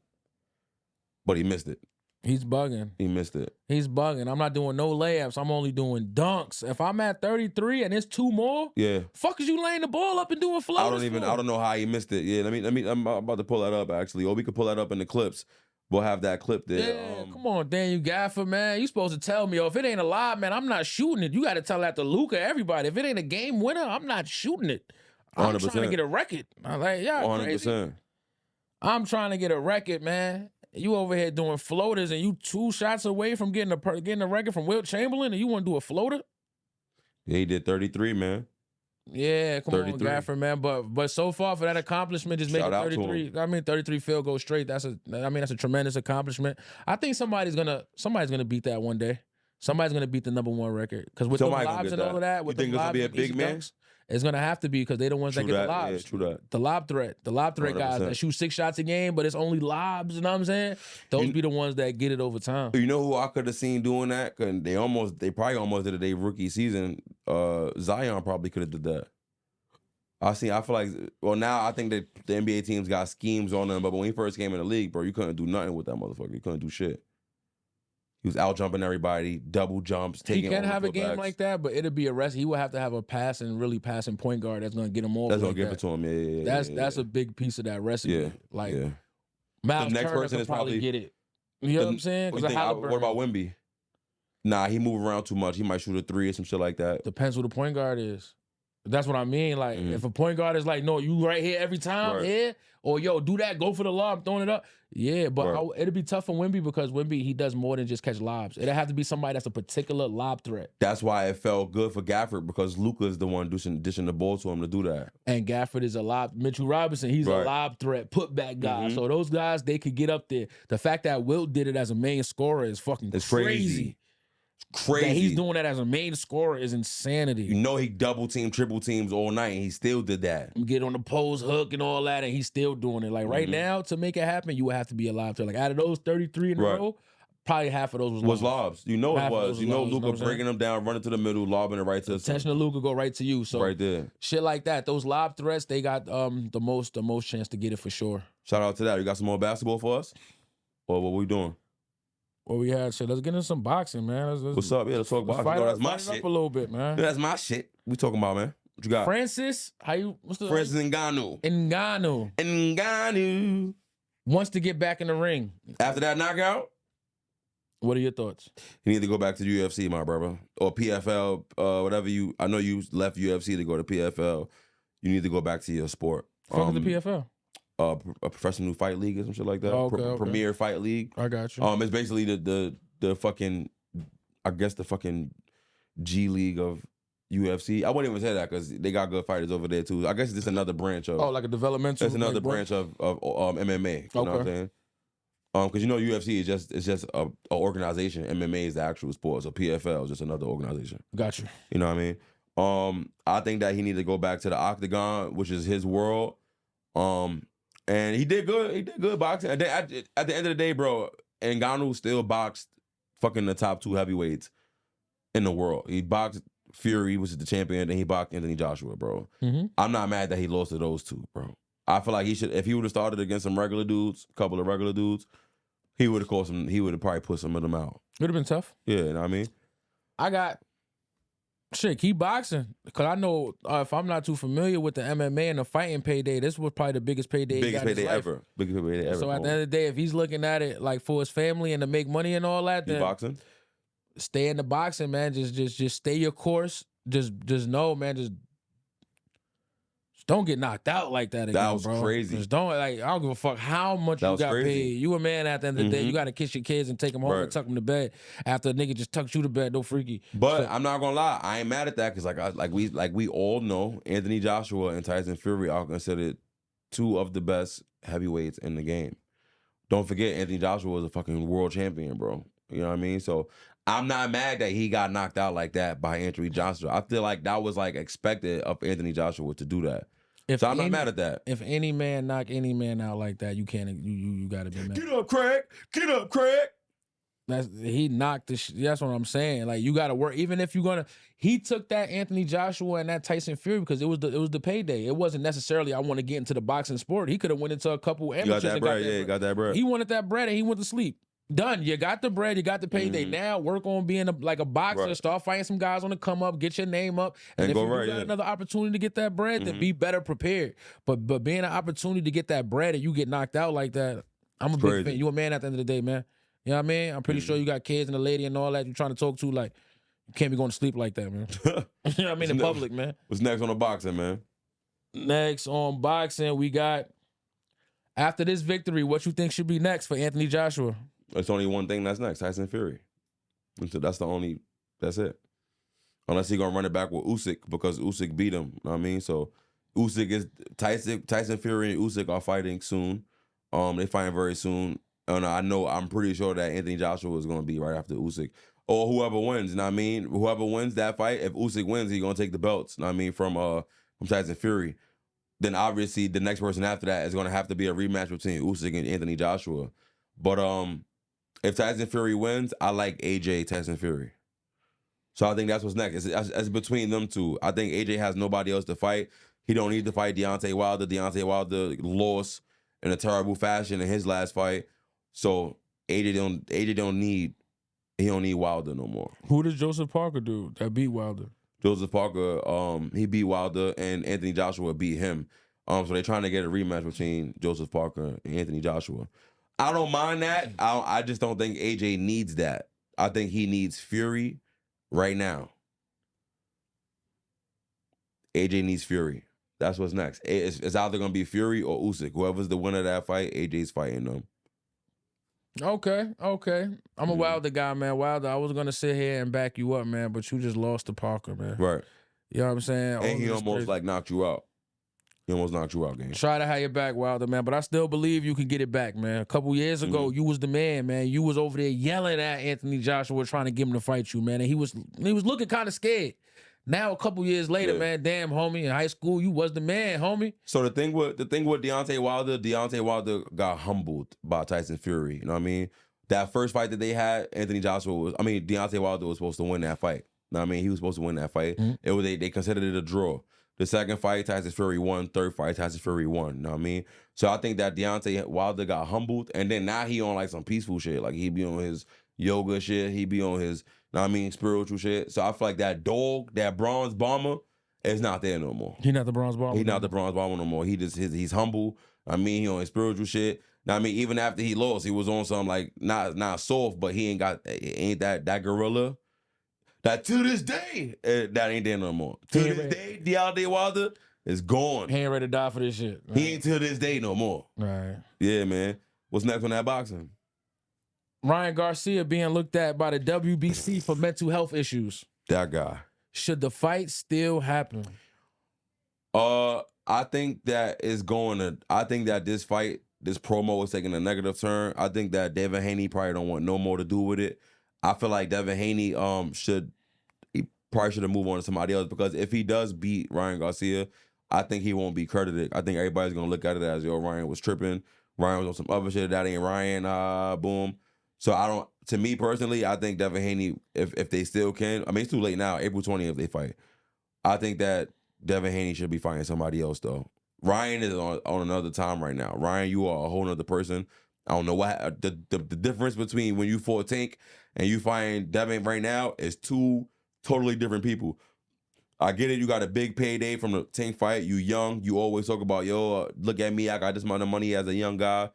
but he missed it. He's bugging. He missed it. He's bugging. I'm not doing no layups. I'm only doing dunks. If I'm at 33 and it's 2 more, Yeah. fuck is you laying the ball up and doing floaters? I don't know how he missed it. Yeah, I'm about to pull that up actually. Or we could pull that up in the clips. We'll have that clip there. Yeah, come on, Daniel Gafford, man. You supposed to tell me, if it ain't a live, man, I'm not shooting it. You got to tell that to Luka, everybody. If it ain't a game winner, I'm not shooting it. I'm 100%. trying to get a record. I'm like, yeah, 100%. I'm trying to get a record, man. You over here doing floaters and you 2 shots away from getting a record from Wilt Chamberlain and you want to do a floater? Yeah, he did 33, man. Yeah, come 33. on, Gafford, man. But so far for that accomplishment, just making 33. 33 field goals straight. That's a tremendous accomplishment. I think somebody's gonna beat that one day. Somebody's gonna beat the #1 record because with the lobs and all of that, with you think it's gonna be a big man? It's gonna have to be because they're the ones that get the lobs. Yeah, true that. The lob threat 100%. guys that shoot 6 shots a game, but it's only lobs. You know what I'm saying? Those be the ones that get it over time. You know who I could have seen doing that? Cause they probably almost did it their rookie season. Zion probably could have did that. I feel like, now I think that the NBA teams got schemes on them, but when he first came in the league, bro, you couldn't do nothing with that motherfucker. You couldn't do shit. He was out jumping everybody, double jumps, taking. He can have a game like that, but it'll be a rest. He will have to have a really passing point guard that's gonna get him over. That's gonna give it to him. Yeah. That's a big piece of that recipe. Yeah. Miles The next Turner person could is probably probably- get it. You know what I'm saying? What 'Cause do you think? What about Wemby? Nah, he move around too much. He might shoot a 3 or some shit like that. Depends who the point guard is. That's what I mean. Like, if a point guard is like, no, you right here every time, Right. or yo, do that, go for the lob, throwing it up. Yeah, but Right. it'll be tough for Wemby because Wemby, he does more than just catch lobs. It'll have to be somebody that's a particular lob threat. That's why it felt good for Gafford because Luka is the one dishing the ball to him to do that. And Gafford is a lob. Mitchell Robinson, he's a Right. lob threat, putback guy. So those guys, they could get up there. The fact that Wilt did it as a main scorer is fucking It's crazy. It's crazy. That he's doing that as a main scorer is insanity. You know he double team, triple teams all night, and he still did that. Get on the post hook and all that, and he's still doing it. Like right now, to make it happen, you would have to be a lob threat. Like out of those 33 in a Right. row, probably half of those was Was lobs. lobs. You know Half it of was. those You know lobs, you know Luka what I'm breaking them down, running to the middle, lobbing it right to the Attention to Luka go right to you. So right there. shit like that, those lob threats, they got the most chance to get it for sure. Shout out to that. You got some more basketball for us? Or what we doing? What we had, shit. Let's get into some boxing, man. What's up? Yeah, let's talk boxing. No, that's my Fight it shit. up a little bit, man. That's my shit. We talking about, man. What you got? Francis, what's the Francis Ngannou. Ngannou. wants to get back in the ring. After that knockout, What are your thoughts? you need to go back to UFC, my brother. Or PFL, whatever you... I know you left UFC to go to PFL. You need to go back to your sport. Fuck the PFL. A professional fight league or some shit like that. Oh, okay. Premier fight league. I got you. It's basically the fucking, I guess the fucking G League of UFC. I wouldn't even say that because they got good fighters over there too. I guess it's just another branch of. like a developmental. It's another like, branch of MMA. You know what I'm saying? Because UFC is just a organization. MMA is the actual sport. So PFL is just another organization. Got you. You know what I mean? I think that he need to go back to the octagon, which is his world. And he did good. He did good boxing. At the end of the day, bro, Ngannou still boxed fucking the top 2 heavyweights in the world. He boxed Fury, which is the champion, and he boxed Anthony Joshua, bro. Mm-hmm. I'm not mad that he lost to those 2, bro. I feel like he should, if he would have started against some regular dudes, a couple of regular dudes, he would have caused some. He would have probably put some of them out. Would have been tough. Yeah, you know what I mean? I got shit. Keep boxing, cause I know if I'm not too familiar with the MMA and the fighting payday, this was probably the biggest payday. Biggest he got in his payday life. ever. Biggest payday ever. So at the end of the day, if he's looking at it like for his family and to make money and all that, you then boxing? stay in the boxing, man. Just stay your course. Just know, man. Just don't get knocked out like that again, That was bro. crazy. Just don't, like, I don't give a fuck how much That you was got crazy. paid. You a man at the end of the day. You got to kiss your kids and take them home Right. and tuck them to bed after a nigga just tucks you to bed. No freaky. But So- I'm not gonna lie, I ain't mad at that because like we all know, Anthony Joshua and Tyson Fury are considered two of the best heavyweights in the game. Don't forget, Anthony Joshua was a fucking world champion, bro. You know what I mean? So I'm not mad that he got knocked out like that by Anthony Joshua. I feel like that was like expected of Anthony Joshua to do that. So I'm not mad at that. If any man knock any man out like that, you can't. You got to be mad. Get up, Craig. Get up, Craig. He knocked the. That's what I'm saying. Like, you got to work. Even if you're gonna, he took that Anthony Joshua and that Tyson Fury because it was the payday. It wasn't necessarily I want to get into the boxing sport. He could have went into a couple You amateurs got that and bread. Yeah, you got that bread. He wanted that bread and he went to sleep. Done. You got the bread. You got the payday. Now work on being like a boxer. Right. Start fighting some guys on the come up. Get your name up. And And if go you right, got yeah. another opportunity to get that bread, then be better prepared. But being an opportunity to get that bread and you get knocked out like that, I'm a big crazy. fan. You a man at the end of the day, man. You know what I mean? I'm pretty sure you got kids and a lady and all that you're trying to talk to. Like, you can't be going to sleep like that, man. You know what I mean? In public, man. What's next on the boxing, man? Next on boxing, we got, after this victory, what you think should be next for Anthony Joshua? It's only one thing that's next: Tyson Fury. And so that's it. Unless he gonna run it back with Usyk because Usyk beat him. You know what I mean? So Usyk is Tyson Fury and Usyk are fighting soon. They fighting very soon. And I'm pretty sure that Anthony Joshua is gonna be right after Usyk. Or whoever wins, you know what I mean? Whoever wins that fight, if Usyk wins, he's gonna take the belts, you know what I mean, from Tyson Fury. Then obviously the next person after that is gonna have to be a rematch between Usyk and Anthony Joshua. But if Tyson Fury wins, I like AJ Tyson Fury. So I think that's what's next. It's between them two. I think AJ has nobody else to fight. He don't need to fight Deontay Wilder. Deontay Wilder lost in a terrible fashion in his last fight. So AJ don't need Wilder no more. Who does Joseph Parker do that beat Wilder? Joseph Parker, he beat Wilder and Anthony Joshua beat him. So they're trying to get a rematch between Joseph Parker and Anthony Joshua. I don't mind that. I just don't think AJ needs that. I think he needs Fury right now. AJ needs Fury. That's what's next. It's either going to be Fury or Usyk. Whoever's the winner of that fight, AJ's fighting them. Okay. I'm a Wilder guy, man. Wilder, I was going to sit here and back you up, man, but you just lost to Parker, man. Right. You know what I'm saying? And he All this almost crazy. like knocked you out. He almost knocked you out, gang. Try to have your back, Wilder, man. But I still believe you can get it back, man. A couple years ago, you was the man, man. You was over there yelling at Anthony Joshua, trying to get him to fight you, man. And he was looking kind of scared. Now, a couple years later, man, damn, homie, in high school, you was the man, homie. So the thing with Deontay Wilder got humbled by Tyson Fury. You know what I mean? That first fight that they had, Deontay Wilder was supposed to win that fight. You know what I mean? He was supposed to win that fight. It was they considered it a draw. The second fight, Tyson Fury won. Third fight, Tyson Fury won. You know what I mean? So I think that Deontay Wilder got humbled, and then now he on like some peaceful shit. Like he be on his yoga shit. He be on his, you know what I mean, spiritual shit. So I feel like that dog, that bronze bomber, is not there no more. He not the bronze bomber. He not the bronze bomber no more. He's humble. I mean, he on his spiritual shit. Now, I mean, even after he lost, he was on some like not soft, but he ain't that gorilla. That to this day, that ain't there no more. To this day, Deontay Wilder is gone. He ain't ready to die for this shit. He ain't to this day no more. Right. Yeah, man. What's next on that boxing? Ryan Garcia being looked at by the WBC for mental health issues. That guy. Should the fight still happen? I think that this fight, this promo is taking a negative turn. I think that Devin Haney probably don't want no more to do with it. I feel like Devin Haney should have moved on to somebody else, because if he does beat Ryan Garcia, I think he won't be credited. I think everybody's gonna look at it as, yo, Ryan was tripping. Ryan was on some other shit. That ain't Ryan. Boom. So to me personally, I think Devin Haney, if they still can, I mean, it's too late now, April 20th they fight. I think that Devin Haney should be fighting somebody else though. Ryan is on another time right now. Ryan, you are a whole nother person. I don't know what the difference between when you fought Tank and you find Devin right now is two totally different people. I get it. You got a big payday from the Tank fight. You young. You always talk about, yo, look at me. I got this amount of money as a young guy.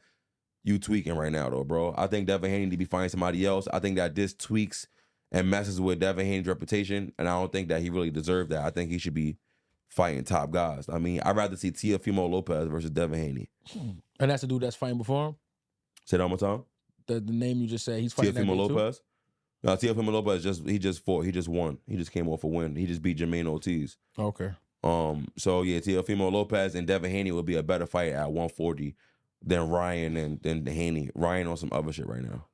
You tweaking right now, though, bro. I think Devin Haney need to be fighting somebody else. I think that this tweaks and messes with Devin Haney's reputation, and I don't think that he really deserved that. I think he should be fighting top guys. I mean, I'd rather see Teofimo Lopez versus Devin Haney. And that's the dude that's fighting before him? Say that one more time. The name you just said, he's fighting that Teofimo day too? Lopez. No, Teofimo Lopez he just fought. He just won. He just came off a win. He just beat Jermaine Ortiz. Okay. So yeah, Teofimo Lopez and Devin Haney would be a better fight at 140 than Ryan and than Haney. Ryan on some other shit right now.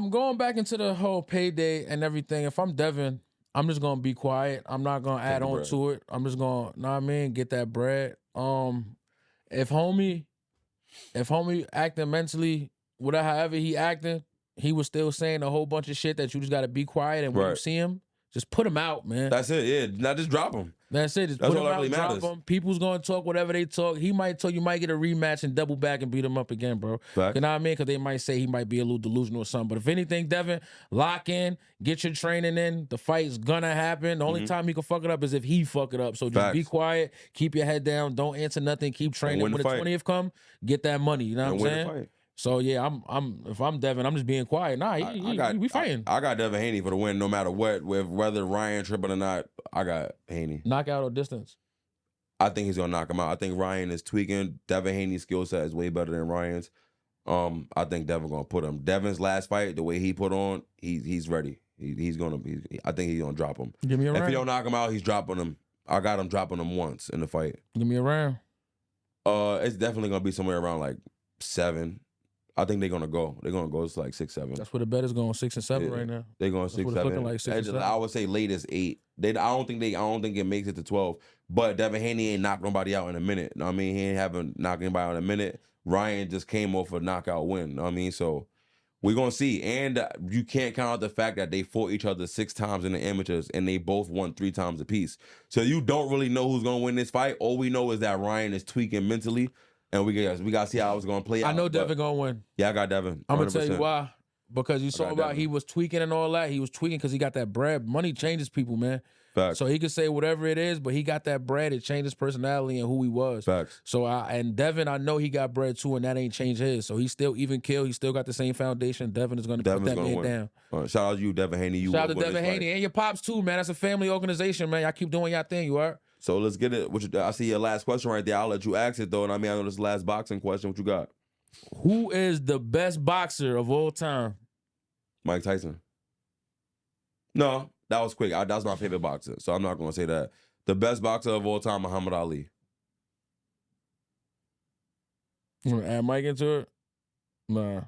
Going back into the whole payday and everything, if I'm Devin, I'm just gonna be quiet. I'm not gonna add on to it. I'm just gonna, know what I mean, get that bread. If homie acting mentally, whatever, however he acting, he was still saying a whole bunch of shit that you just gotta be quiet. And when you see him, just put him out, man. That's it. Yeah, not just drop him. That's it. Just That's put him all that out, really drop matters. him. People's gonna talk whatever they talk. He might tell you might get a rematch and double back and beat him up again, bro. Fact. You know what I mean? Because they might say he might be a little delusional or something. But if anything, Devin, lock in, get your training in. The fight's gonna happen. The only time he can fuck it up is if he fuck it up. So just be quiet, keep your head down, don't answer nothing, keep training. When the 20th come, get that money. You know what I'm saying? So yeah, if I'm Devin, I'm just being quiet. Nah, we fighting. I got Devin Haney for the win, no matter what. Whether Ryan tripping or not, I got Haney. Knockout or distance? I think he's gonna knock him out. I think Ryan is tweaking. Devin Haney's skill set is way better than Ryan's. I think Devin gonna put him. Devin's last fight, the way he put on, he's ready. I think he's gonna drop him. Give me a round. If he don't knock him out, he's dropping him. I got him dropping him once in the fight. Give me a round. It's definitely gonna be somewhere around like 7. I think they're gonna go. They're gonna go to like 6, 7. That's where the bet is going, 6 and 7 right now. They're going 6, 7. Looking like 6 and 7. I would say latest 8. I don't think it makes it to 12. But Devin Haney ain't knocked nobody out in a minute. Know what I mean? He ain't haven't knocked anybody out in a minute. Ryan just came off a knockout win. Know what I mean? So we're gonna see. And you can't count out the fact that they fought each other 6 times in the amateurs and they both won 3 times apiece. So you don't really know who's gonna win this fight. All we know is that Ryan is tweaking mentally. And we gotta see how it's gonna play out. I know Devin gonna win. Yeah, I got Devin. 100%. I'm gonna tell you why. Because you saw about he was tweaking and all that. He was tweaking because he got that bread. Money changes people, man. Facts. So he could say whatever it is, but he got that bread. It changed his personality and who he was. Facts. So and Devin, I know he got bread too, and that ain't changed his. So he's still even kill. He still got the same foundation. Devin is gonna put that man down. Shout out to you, Devin Haney. Shout out to Devin Haney and your pops too, man. That's a family organization, man. Y'all keep doing y'all thing. You are. So let's get it. I see your last question right there. I'll let you ask it though. And I mean, I know this last boxing question. What you got? Who is the best boxer of all time? Mike Tyson. No, that was quick. That was my favorite boxer, so I'm not going to say that. The best boxer of all time, Muhammad Ali. You want to add Mike into it? Nah.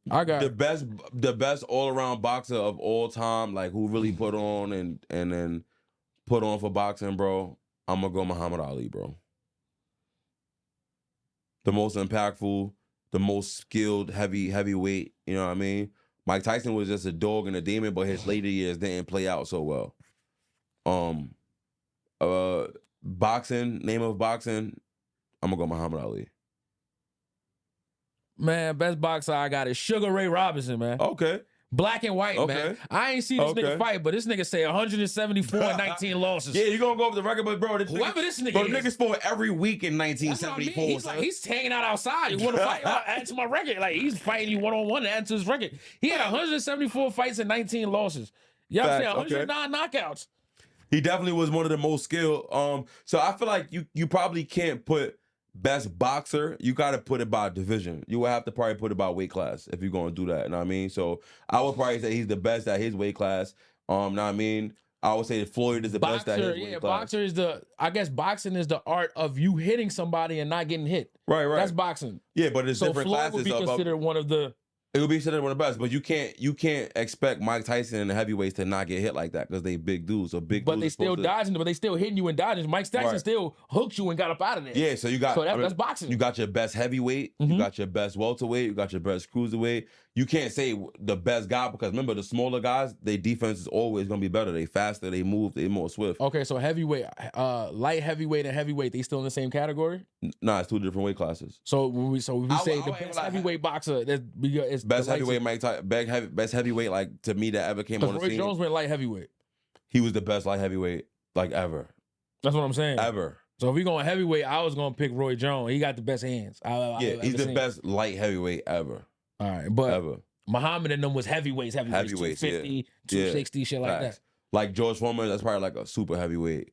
I got the best all around boxer of all time, like who really put on and then put on for boxing, bro. I'm gonna go Muhammad Ali, bro. The most impactful, the most skilled heavyweight. You know what I mean? Mike Tyson was just a dog and a demon, but his later years didn't play out so well. Boxing, name of boxing, I'm gonna go Muhammad Ali. Man, best boxer I got is Sugar Ray Robinson, man. Okay. Black and white, man. I ain't seen this nigga fight, but this nigga say 174 and 19 losses. Yeah, you gonna go off the record, but bro, whoever this nigga is. Niggas fought every week in 1974. He's like, he's hanging out outside. You want to fight? Add to my record. Like, he's fighting you one-on-one and add to his record. He had 174 fights and 19 losses. You know what I'm saying? 109 knockouts. He definitely was one of the most skilled. So I feel like you probably can't put best boxer. You got to put it by division. You would have to probably put it by weight class if you're going to do that. You know what I mean? So I would probably say he's the best at his weight class. Know what I mean? I would say that Floyd is the best at his weight class. Boxer is I guess boxing is the art of you hitting somebody and not getting hit. Right. That's boxing. Yeah, but it's different Floyd classes. Would be considered one of the... It would be considered one of the best, but you can't expect Mike Tyson and the heavyweights to not get hit like that because they big dudes. So big, but they still dodging, but they still hitting you and dodging. Mike Tyson still hooked you and got up out of there. Yeah, so you got that's boxing. You got your best heavyweight, you got your best welterweight, you got your best cruiserweight. You can't say the best guy because remember the smaller guys, their defense is always gonna be better. They faster, they move, they more swift. Okay, so heavyweight, light heavyweight and heavyweight, they still in the same category? Nah, it's 2 different weight classes. So when we say the best heavyweight boxer, it's best heavyweight Mike Tyson, best heavyweight like to me that ever came on the scene. Roy Jones went light heavyweight. He was the best light heavyweight like ever. That's what I'm saying. Ever. So if we going heavyweight, I was gonna pick Roy Jones. He got the best hands. He's the best light heavyweight ever. All right, but ever. Muhammad and them was heavyweights 250, 260, shit like that. Like George Foreman, that's probably like a super heavyweight.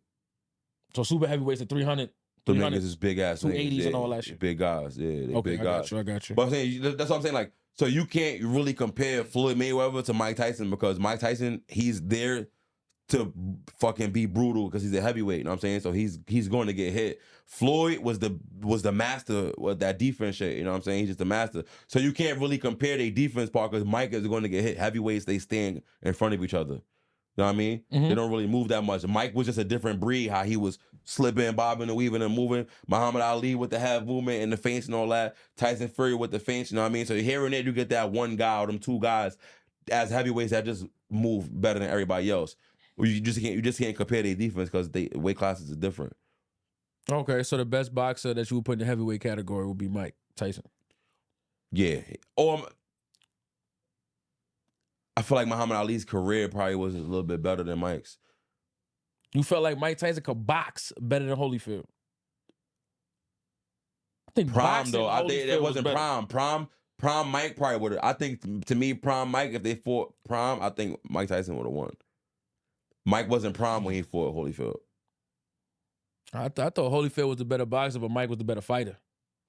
So super heavyweights at 300. The niggas is big ass 280s and all that shit. Big guys, yeah. They big guys. I got you. But I'm saying, that's what I'm saying. Like, so you can't really compare Floyd Mayweather to Mike Tyson because Mike Tyson, he's there to fucking be brutal because he's a heavyweight. You know what I'm saying? So he's going to get hit. Floyd was the master with that defense shit. You know what I'm saying? He's just the master. So you can't really compare their defense part because Mike is going to get hit. Heavyweights, they stand in front of each other. You know what I mean? Mm-hmm. They don't really move that much. Mike was just a different breed, how he was slipping, bobbing, and weaving and moving. Muhammad Ali with the half movement and the feints and all that. Tyson Fury with the feints, you know what I mean? So here and there, you get that one guy or them two guys as heavyweights that just move better than everybody else. You just can't compare their defense because they weight classes are different. Okay, so the best boxer that you would put in the heavyweight category would be Mike Tyson. Yeah. I feel like Muhammad Ali's career probably was a little bit better than Mike's. You felt like Mike Tyson could box better than Holyfield? I think prime though. I think that wasn't better. Prime Mike probably would have. I think to me, prime Mike, if they fought prime, I think Mike Tyson would have won. Mike wasn't prime when he fought Holyfield. I thought Holyfield was the better boxer, but Mike was the better fighter.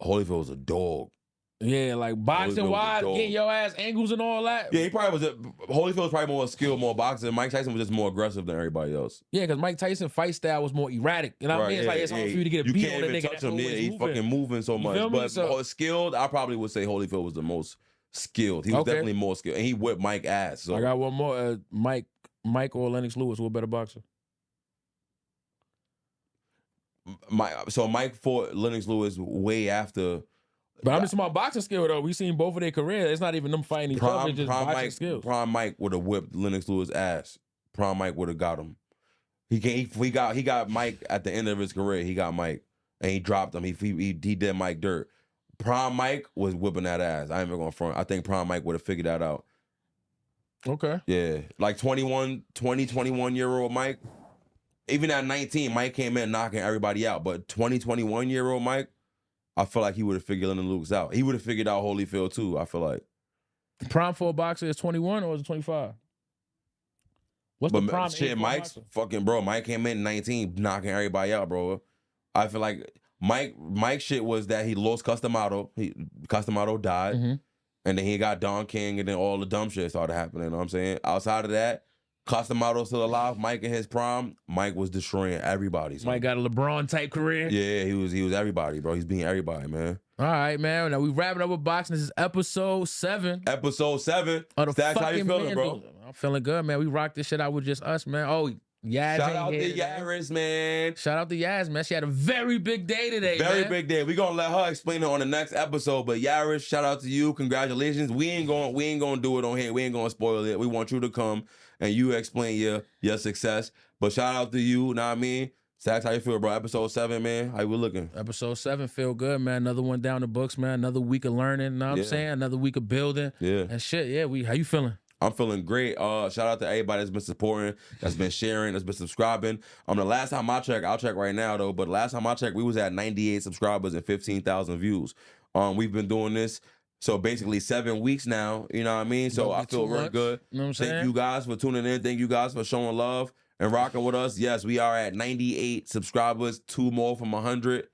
Holyfield was a dog. Yeah, like boxing wise, getting your ass angles and all that. Yeah, he probably was. Holyfield was probably more skilled, more boxer. Mike Tyson was just more aggressive than everybody else. Yeah, because Mike Tyson's fight style was more erratic. You know what I mean? It's like it's hard for you to get a beat on that nigga. You can't even touch him. He's fucking moving so much. But skilled, I probably would say Holyfield was the most skilled. He was definitely more skilled, and he whipped Mike ass. So I got one more. Mike or Lennox Lewis, who a better boxer? Mike fought Lennox Lewis way after. But I'm just about boxing skill though. We seen both of their careers. It's not even them fighting each other. It's just boxing skills. Prime Mike would have whipped Lennox Lewis ass. Prime Mike would have got him. He got Mike at the end of his career. He got Mike and he dropped him. He did Mike dirt. Prime Mike was whipping that ass. I ain't even going front. I think Prime Mike would have figured that out. Okay. Yeah, like 21-year-old Mike. Even at 19, Mike came in knocking everybody out. But 21-year-old Mike, I feel like he would have figured Lennox Lewis out. He would have figured out Holyfield too, I feel like. Prime for a boxer is 21 or is it 25? What's the prime age for Mike's boxer? Fucking bro. Mike came in 19 knocking everybody out, bro. I feel like Mike's shit was that he lost Customato. Customato died. Mm-hmm. And then he got Don King and then all the dumb shit started happening. You know what I'm saying? Outside of that, Customato still alive. Mike in his prime, Mike was destroying everybody. So. Mike got a LeBron type career. Yeah, he was everybody, bro. He's being everybody, man. All right, man. Now we wrapping up with boxing. This is episode 7. Episode 7. Of the Stacks, how you feeling, bro? I'm feeling good, man. We rocked this shit out with just us, man. Oh, Yaz. Shout out to Yaris, man. Shout out to Yaz, man. She had a very big day today, Very big day. We're gonna let her explain it on the next episode. But Yaris, shout out to you. Congratulations. We ain't gonna do it on here. We ain't gonna spoil it. We want you to come and you explain your success. But shout out to you, know what I mean? Stacks, how you feel, bro? Episode 7, man. How you looking? Episode 7 feel good, man. Another one down the books, man. Another week of learning, know what I'm saying? Another week of building. Yeah. And shit, yeah. How you feeling? I'm feeling great. Shout out to everybody that's been supporting, that's been sharing, that's been subscribing. The last time I checked, I'll check right now though, but last time I checked, we was at 98 subscribers and 15,000 views. We've been doing this, so basically 7 weeks now, you know what I mean? So I feel real good. You know what I'm saying? Thank you guys for tuning in. Thank you guys for showing love and rocking with us. Yes, we are at 98 subscribers, 2 more from 100.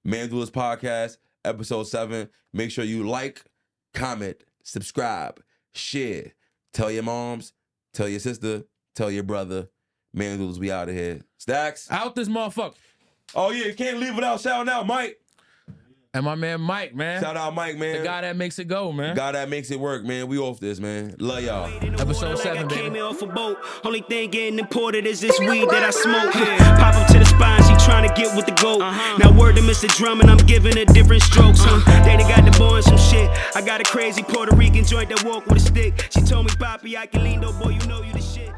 Man Do This Podcast, episode 7. Make sure you like, comment, subscribe, share. Tell your moms, tell your sister, tell your brother. Man Doodles, we out of here. Stacks. Out this motherfucker. Oh, yeah, you can't leave without shouting out Mike. And my man Mike, man. Shout out Mike, man. The guy that makes it go, man. Guy that makes it work, man. We off this, man. Love y'all. Episode 7, baby. Came off a boat. Only thing getting imported is this weed that I smoke. Pop up to the spine, she trying to get with the goat. Now word to Mr. Drummond, I'm giving her different strokes. They done got the boy and some shit. I got a crazy Puerto Rican joint that walk with a stick. She told me, Poppy, I can lean, though, boy, you know you the shit.